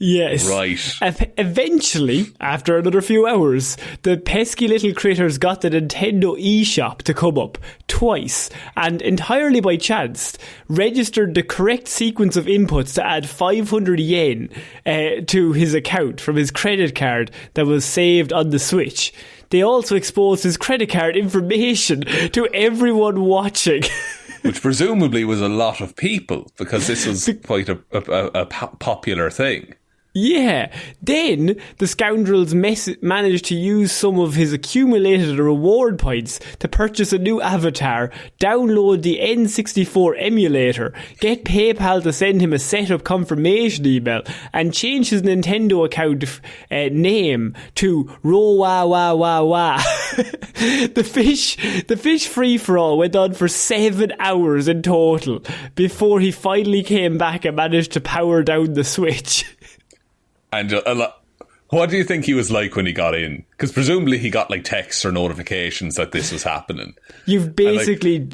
Yes. Right. Eventually, after another few hours, the pesky little critters got the Nintendo eShop to come up twice, and entirely by chance, registered the correct sequence of inputs to add 500 yen to his account from his credit card that was saved on the Switch. They also exposed his credit card information to everyone watching. Which presumably was a lot of people, because this was quite a popular thing. Yeah. Then the scoundrels managed to use some of his accumulated reward points to purchase a new avatar, download the N64 emulator, get PayPal to send him a setup confirmation email, and change his Nintendo account name to Róisín. The fish free-for-all went on for 7 hours in total before he finally came back and managed to power down the Switch. And what do you think he was like when he got in? Because presumably he got like texts or notifications that this was happening. You've basically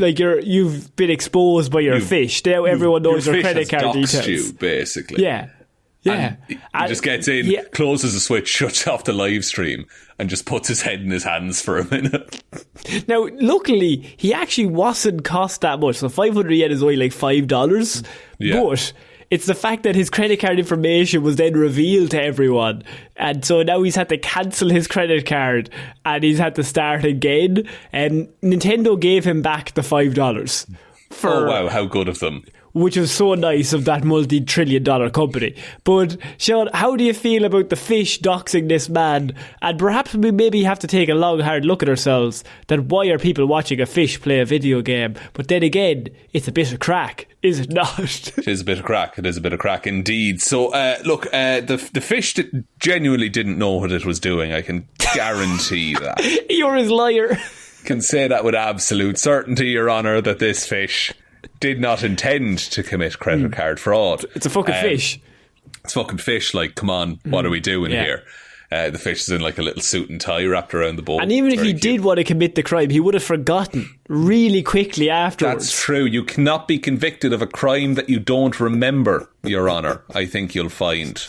you've been exposed by your fish. Now everyone knows your credit card details. You basically, yeah. He just gets in, closes the Switch, shuts off the live stream, and just puts his head in his hands for a minute. Now, luckily, he actually wasn't cost that much. So 500 yen is only like $5. Yeah. But it's the fact that his credit card information was then revealed to everyone. And so now he's had to cancel his credit card and he's had to start again. And Nintendo gave him back the $5. Oh, wow, how good of them. Which was so nice of that multi-trillion-dollar company. But, Shaun, how do you feel about the fish doxing this man? And perhaps we maybe have to take a long, hard look at ourselves, that why are people watching a fish play a video game? But then again, it's a bit of crack, is it not? It is a bit of crack. It is a bit of crack indeed. So, the fish genuinely didn't know what it was doing. I can guarantee that. You're his liar. Can say that with absolute certainty, Your Honour, that this fish did not intend to commit credit card fraud. It's a fucking fish. It's fucking fish. Like, come on, what are we doing here? The fish is in like a little suit and tie wrapped around the bowl. And even if he did want to commit the crime, he would have forgotten really quickly afterwards. That's true. You cannot be convicted of a crime that you don't remember, Your Honour, I think you'll find.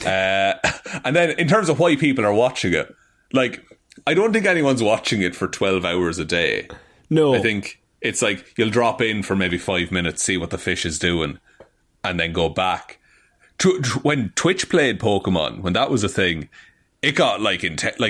And then in terms of why people are watching it, like, I don't think anyone's watching it for 12 hours a day. No. I think it's like you'll drop in for maybe 5 minutes, see what the fish is doing, and then go back. When Twitch played Pokemon, when that was a thing, it got like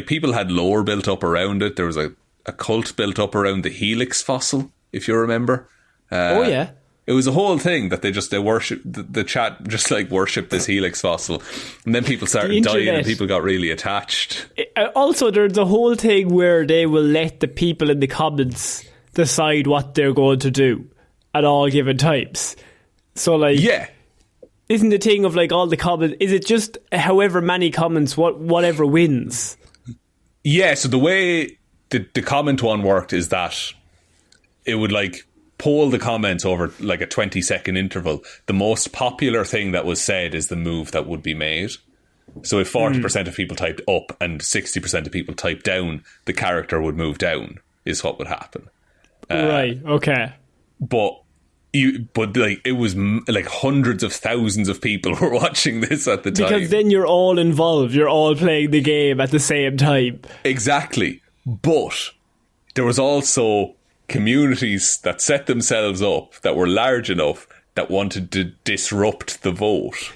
people had lore built up around it. There was a cult built up around the Helix fossil, if you remember. Oh yeah. It was a whole thing that they worship, the chat just like worshipped this Helix fossil, and then people started dying and people got really attached. Also, there's a whole thing where they will let the people in the comments decide what they're going to do at all given times. So like, isn't the thing of like all the comments, is it just however many comments, whatever wins? Yeah, so the way the comment one worked is that it would like poll the comments over like a 20-second interval. The most popular thing that was said is the move that would be made. So if 40% of people typed up and 60% of people typed down, the character would move down, is what would happen. Right, okay. But like it was like hundreds of thousands of people were watching this at the time. Because then you're all involved. You're all playing the game at the same time. Exactly. But there was also communities that set themselves up that were large enough that wanted to disrupt the vote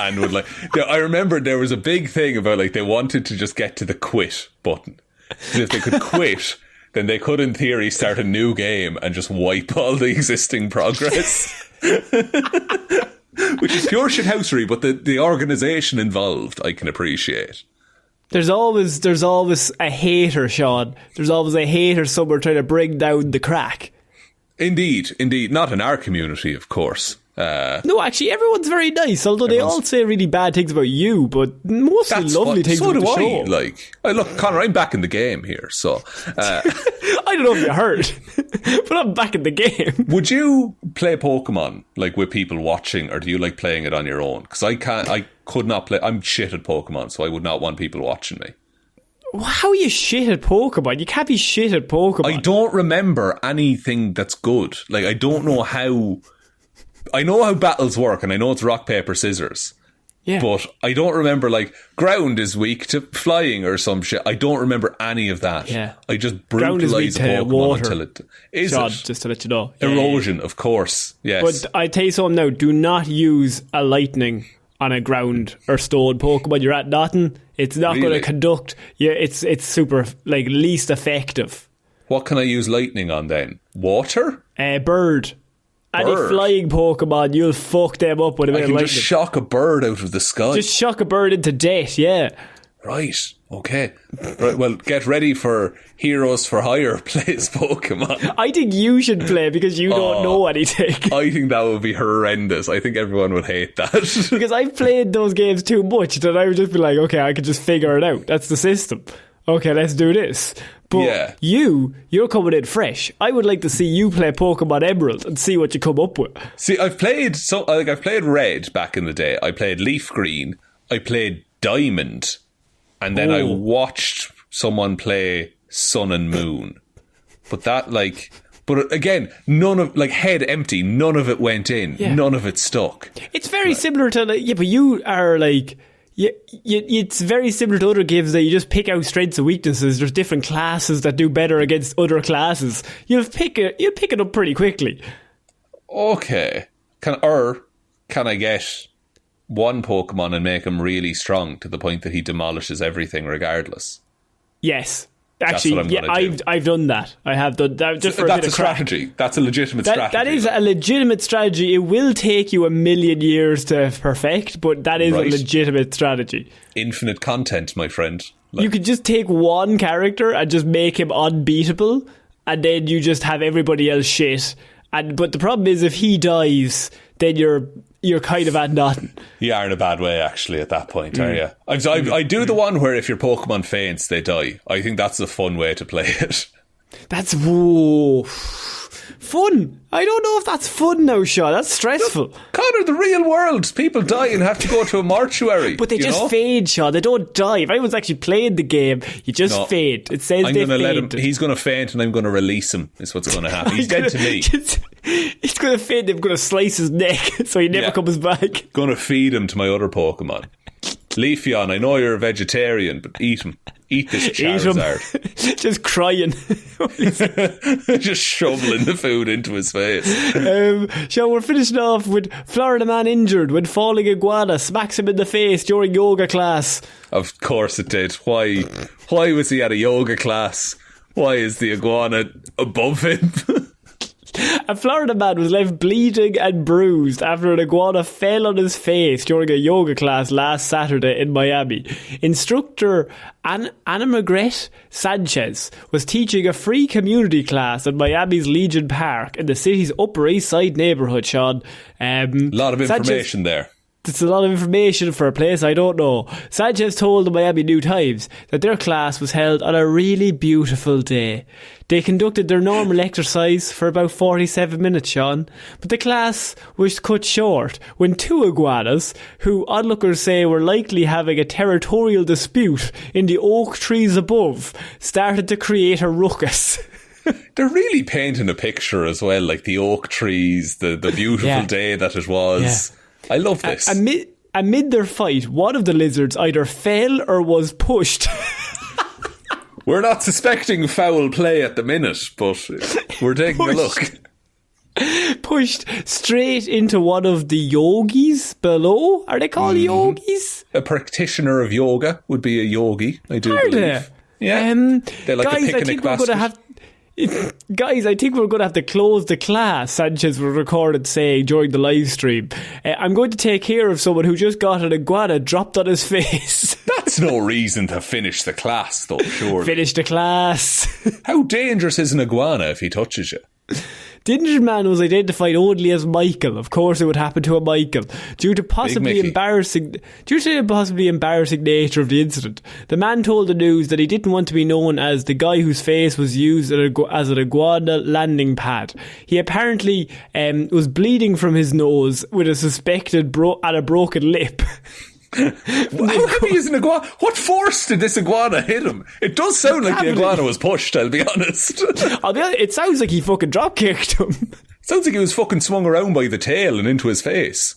and would like... I remember there was a big thing about like they wanted to just get to the quit button. So if they could quit, then they could in theory start a new game and just wipe all the existing progress. Which is pure shithousery, but the organisation involved I can appreciate. There's always a hater, Shaun. There's always a hater somewhere trying to bring down the crack. Indeed. Not in our community, of course. No, actually, everyone's very nice. Although they all say really bad things about you, but mostly lovely things about the show. Look, Conor, I'm back in the game here, so... I don't know if you heard, but I'm back in the game. Would you play Pokemon, like, with people watching, or do you like playing it on your own? Because I could not play... I'm shit at Pokemon, so I would not want people watching me. How are you shit at Pokemon? You can't be shit at Pokemon. I don't remember anything that's good. Like, I don't know how... I know how battles work, and I know it's rock, paper, scissors. Yeah. But I don't remember, like, ground is weak to flying or some shit. I don't remember any of that. Yeah. I just brutalise Pokemon water. until it... Is Sean, it? just to let you know. Erosion, of course. Yes. But I tell you something now. Do not use a lightning on a ground or stone Pokemon. You're at nothing. It's not going to conduct. Yeah, it's super, like, least effective. What can I use lightning on then? Water? Bird. Any flying Pokemon, you'll fuck them up with a bit of lightning. I can just shock a bird out of the sky. Just shock a bird into death, yeah. Right, okay. Right, well, get ready for Heroes for Hire plays Pokemon. I think you should play because you don't know anything. I think that would be horrendous. I think everyone would hate that. Because I've played those games too much that I would just be like, okay, I could just figure it out. That's the system. Okay, let's do this. But you're coming in fresh. I would like to see you play Pokemon Emerald and see what you come up with. See, I've played Red back in the day. I played Leaf Green. I played Diamond. And then I watched someone play Sun and Moon. But that, like... But again, none of... Like, head empty. None of it went in. Yeah. None of it stuck. It's very similar to... Like, yeah, but you are, like... it's very similar to other games that you just pick out strengths and weaknesses. There's different classes that do better against other classes. You'll pick it up pretty quickly. Okay. Can I get one Pokemon and make him really strong to the point that he demolishes everything regardless? Yes. Actually, I've done that. I have done that. Just for that's a strategy. That's a legitimate strategy. That is a legitimate strategy. It will take you 1,000,000 years to perfect, but that is a legitimate strategy. Infinite content, my friend. You could just take one character and just make him unbeatable, and then you just have everybody else shit. But the problem is, if he dies, then you're kind of at nothing. You are in a bad way, actually, at that point, are you? I do the one where if your Pokemon faints, they die. I think that's a fun way to play it. That's fun. I don't know if that's fun now, Shaun. That's stressful. Look, Conor, the real world. People die and have to go to a mortuary. But they just faint, Shaun. They don't die. If anyone's actually played the game, you just faint. It says they faint. He's going to faint and I'm going to release him, is what's going to happen. He's dead to me. He's going to faint. I'm going to slice his neck so he never comes back. Going to feed him to my other Pokemon. Leafeon, I know you're a vegetarian, but eat him. Eat this Charizard. Just crying. Just shoveling the food into his face. Shaun, we're finishing off with Florida man injured when falling iguana smacks him in the face during yoga class. Of course it did. Why was he at a yoga class? Why is the iguana above him? A Florida man was left bleeding and bruised after an iguana fell on his face during a yoga class last Saturday in Miami. Instructor Ana Margret Sanchez was teaching a free community class at Miami's Legion Park in the city's Upper East Side neighbourhood, Shaun. A lot of information there. That's a lot of information for a place I don't know. Sanchez told the Miami New Times that their class was held on a really beautiful day. They conducted their normal exercise for about 47 minutes, Shaun, but the class was cut short when two iguanas, who onlookers say were likely having a territorial dispute in the oak trees above, started to create a ruckus. They're really painting a picture as well, like the oak trees, the beautiful day that it was. Yeah. I love this. Amid their fight, one of the lizards either fell or was pushed. We're not suspecting foul play at the minute, but we're taking a look. Pushed straight into one of the yogis below. Are they called yogis? A practitioner of yoga would be a yogi, I do believe. They? Yeah. They're like guys, a picnic basket. Guys, I think we're going to have to close the class, Sanchez was recorded saying during the live stream. I'm going to take care of someone who just got an iguana dropped on his face. That's no reason to finish the class, though, surely. Finish the class. How dangerous is an iguana if he touches you? The injured man was identified only as Michael. Of course, it would happen to a Michael due to the possibly embarrassing nature of the incident. The man told the news that he didn't want to be known as the guy whose face was used as an iguana landing pad. He apparently was bleeding from his nose with a suspected and a broken lip. How come he is an iguana? What force did this iguana hit him? It does sound like the iguana was pushed, I'll be honest. It sounds like he fucking drop kicked him. Sounds like he was fucking swung around by the tail and into his face.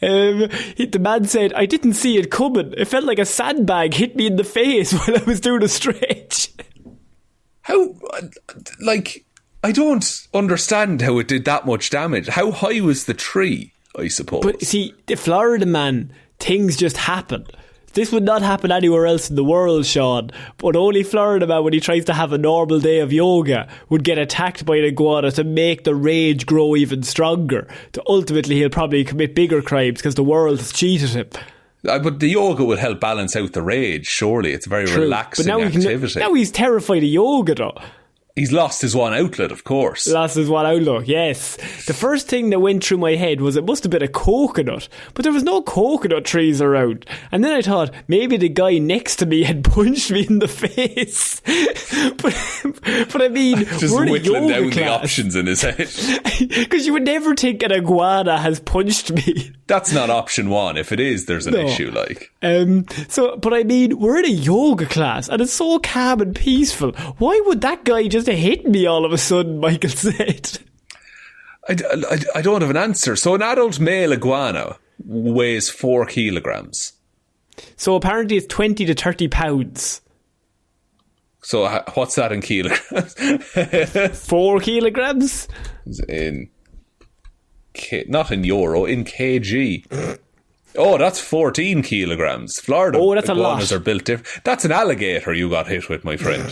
The man said, I didn't see it coming. It felt like a sandbag hit me in the face while I was doing a stretch. How, I don't understand how it did that much damage. How high was the tree, I suppose? But see, the Florida man, things just happen. This would not happen anywhere else in the world, Shaun. But only Florida man, when he tries to have a normal day of yoga, would get attacked by an iguana to make the rage grow even stronger. Ultimately, he'll probably commit bigger crimes because the world has cheated him. But the yoga would help balance out the rage, surely. It's a very relaxing activity. Now he's terrified of yoga, though. He's lost his one outlet, of course. Lost his one outlet, yes. The first thing that went through my head was it must have been a coconut, but there was no coconut trees around. And then I thought, maybe the guy next to me had punched me in the face. but I mean, just we're whittling down class. The options in his head. Because you would never think an iguana has punched me. That's not option one. If it is, there's an issue, like. But I mean, we're in a yoga class, and it's so calm and peaceful. Why would that guy just hit me all of a sudden, Michael said? I don't have an answer. So an adult male iguana weighs 4 kilograms. So apparently it's 20 to 30 pounds. So what's that in kilograms? 4 kilograms? Not in euro, in kg. Oh, that's 14 kilograms. Florida that's iguanas a lot. Are built different. That's an alligator you got hit with, my friend.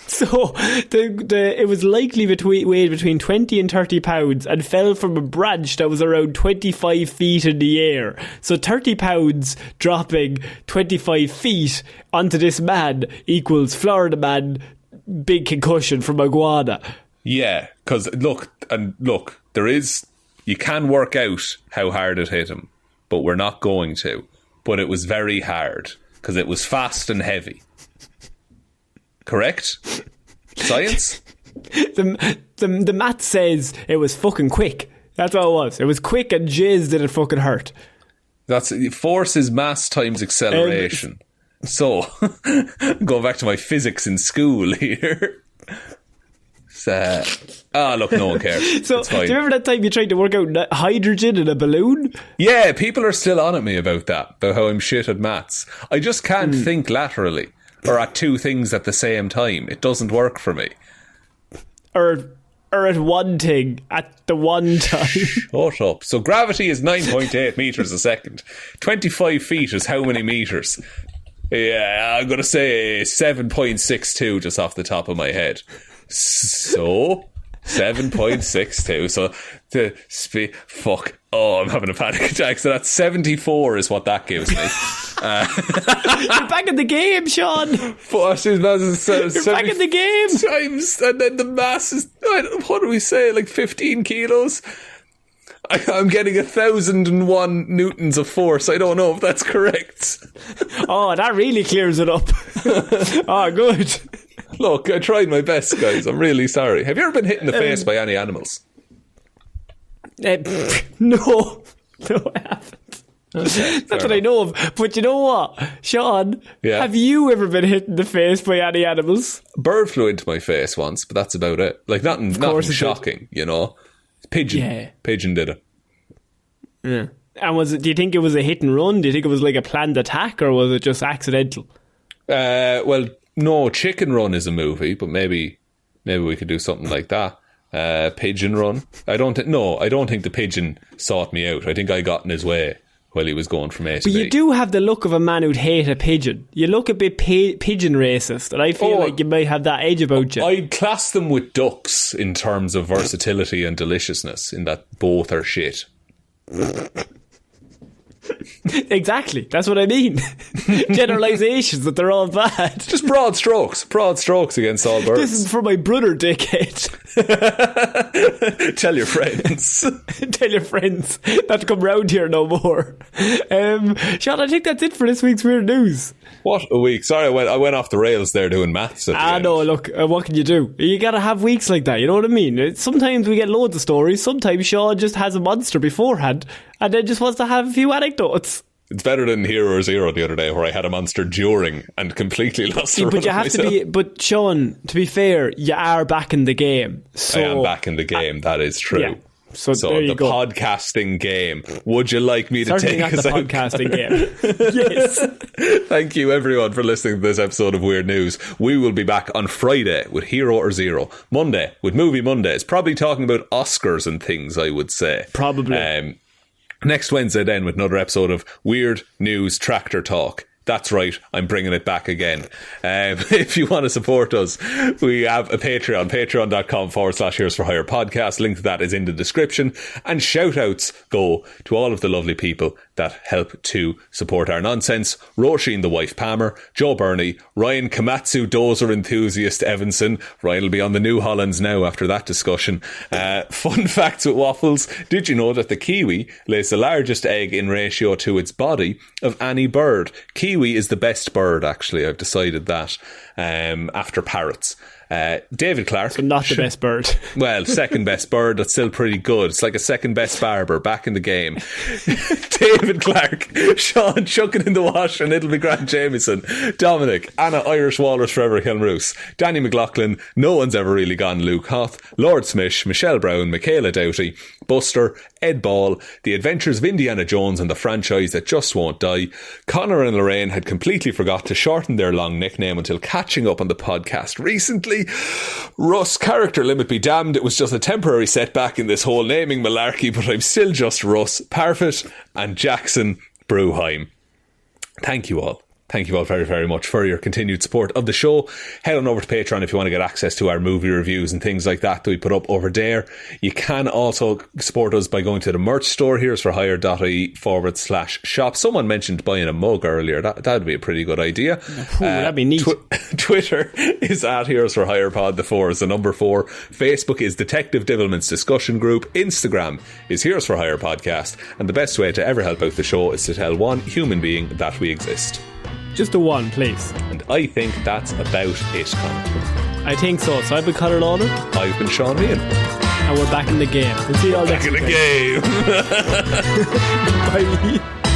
So it was likely weighed between 20 and 30 pounds and fell from a branch that was around 25 feet in the air. So 30 pounds dropping 25 feet onto this man equals Florida man, big concussion from iguana. Yeah, because look, there is, you can work out how hard it hit him, but we're not going to. But it was very hard because it was fast and heavy. Correct? Science? The math says it was fucking quick. That's what it was. It was quick and jizz did it fucking hurt. That's force is mass times acceleration. So, going back to my physics in school here. Look, no one cares. So, do you remember that time you tried to work out hydrogen in a balloon? Yeah, people are still on at me about that, about how I'm shit at maths. I just can't think laterally or at two things at the same time. It doesn't work for me. Or at one thing at the one time. Shut up. So gravity is 9.8 metres a second. 25 feet is how many metres? Yeah, I'm going to say 7.62 just off the top of my head. So 7.62. So I'm having a panic attack. So that's 74 is what that gives me. You're back in the game, Shaun. You're back in the game. Times, and then the mass is, what do we say, like 15 kilos? I'm getting 1,001 newtons of force. I don't know if that's correct. Oh, that really clears it up. Oh, good. Look, I tried my best, guys. I'm really sorry. Have you ever been hit in the face by any animals? No, I haven't. Okay, not that I know of. But you know what, Shaun? Yeah. Have you ever been hit in the face by any animals? Bird flew into my face once, but that's about it. Like, nothing shocking, you know? Pigeon. Yeah. Pigeon did it. Yeah. And do you think it was a hit and run? Do you think it was like a planned attack, or was it just accidental? Well, no, Chicken Run is a movie, but maybe we could do something like that. Pigeon Run. I don't think the pigeon sought me out. I think I got in his way while he was going from A to B. But you do have the look of a man who'd hate a pigeon. You look a bit pigeon racist, and I feel like you might have that edge about you. I'd class them with ducks in terms of versatility and deliciousness, in that both are shit. Exactly, that's what I mean. Generalisations that they're all bad. Just broad strokes against all birds. This is for my brother, dickhead. Tell your friends. Tell your friends not to come round here no more. Shaun, I think that's it for this week's Weird News. What a week. Sorry, I went off the rails there doing maths at the end. No, look, what can you do? You gotta have weeks like that, you know what I mean? Sometimes we get loads of stories, sometimes Shaun just has a monster beforehand and then just wants to have a few anecdotes. It's better than Hero or Zero the other day, where I had a monster during and completely lost the run But you have myself. to be. But Shaun, to be fair, you are back in the game. So, I am back in the game. That is true. Yeah. So there you the go. podcasting game. Would you like me to Certainly take not us the out? podcasting game. Yes. Thank you everyone for listening to this episode of Weird News. We will be back on Friday with Hero or Zero. Monday with Movie Mondays. Probably talking about Oscars and things, I would say. Probably. Next Wednesday then with another episode of Weird News Tractor Talk. That's right, I'm bringing it back again. If you want to support us, we have a Patreon, patreon.com/Heroes for Hire podcast. Link to that is in the description. And shout outs go to all of the lovely people that help to support our nonsense. Róisín the wife Palmer, Joe Burney, Ryan Komatsu, Dozer Enthusiast, Evanson. Ryan will be on the New Hollands now after that discussion. Fun facts with Waffles. Did you know that the kiwi lays the largest egg in ratio to its body of any bird? Kiwi is the best bird, actually. I've decided that after parrots. David Clarke. So not the best bird. Well, second best bird. That's still pretty good. It's like a second best barber back in the game. David Clarke, Shaun Chuck in the wash, and it'll be grand Jamieson. Dominic, Anna Irish Walrus forever Hjelmroos. Danny McLaughlin, no one's ever really gone Luke Hoth. Lordsmish, Michelle Browne, Michaela Doughty, Buster, Ed Ball, The Adventures of Indiana Jones and the franchise that just won't die. Conor and Lorraine had completely forgot to shorten their long nickname until catching up on the podcast recently. Russ, character limit be damned, it was just a temporary setback in this whole naming malarkey, but I'm still just Russ, Parfitt and Jackson Brewheim. Thank you all. Thank you all very, very much for your continued support of the show. Head on over to Patreon if you want to get access to our movie reviews and things like that we put up over there. You can also support us by going to the merch store, heroesforhire.ie/shop. Someone mentioned buying a mug earlier. That would be a pretty good idea. That'd be neat. Twitter is at Heroes for Hire Pod. The 4 is the number 4. Facebook is Detective Divilment's discussion group. Instagram is Heroes for Hire Podcast. And the best way to ever help out the show is to tell one human being that we exist. Just a one, please. And I think that's about it, Conor. I think so. So I've been Conor Lawler. I've been Shaun Meehan. And we're back in the game. We'll see you all next week. Back in the game. Bye.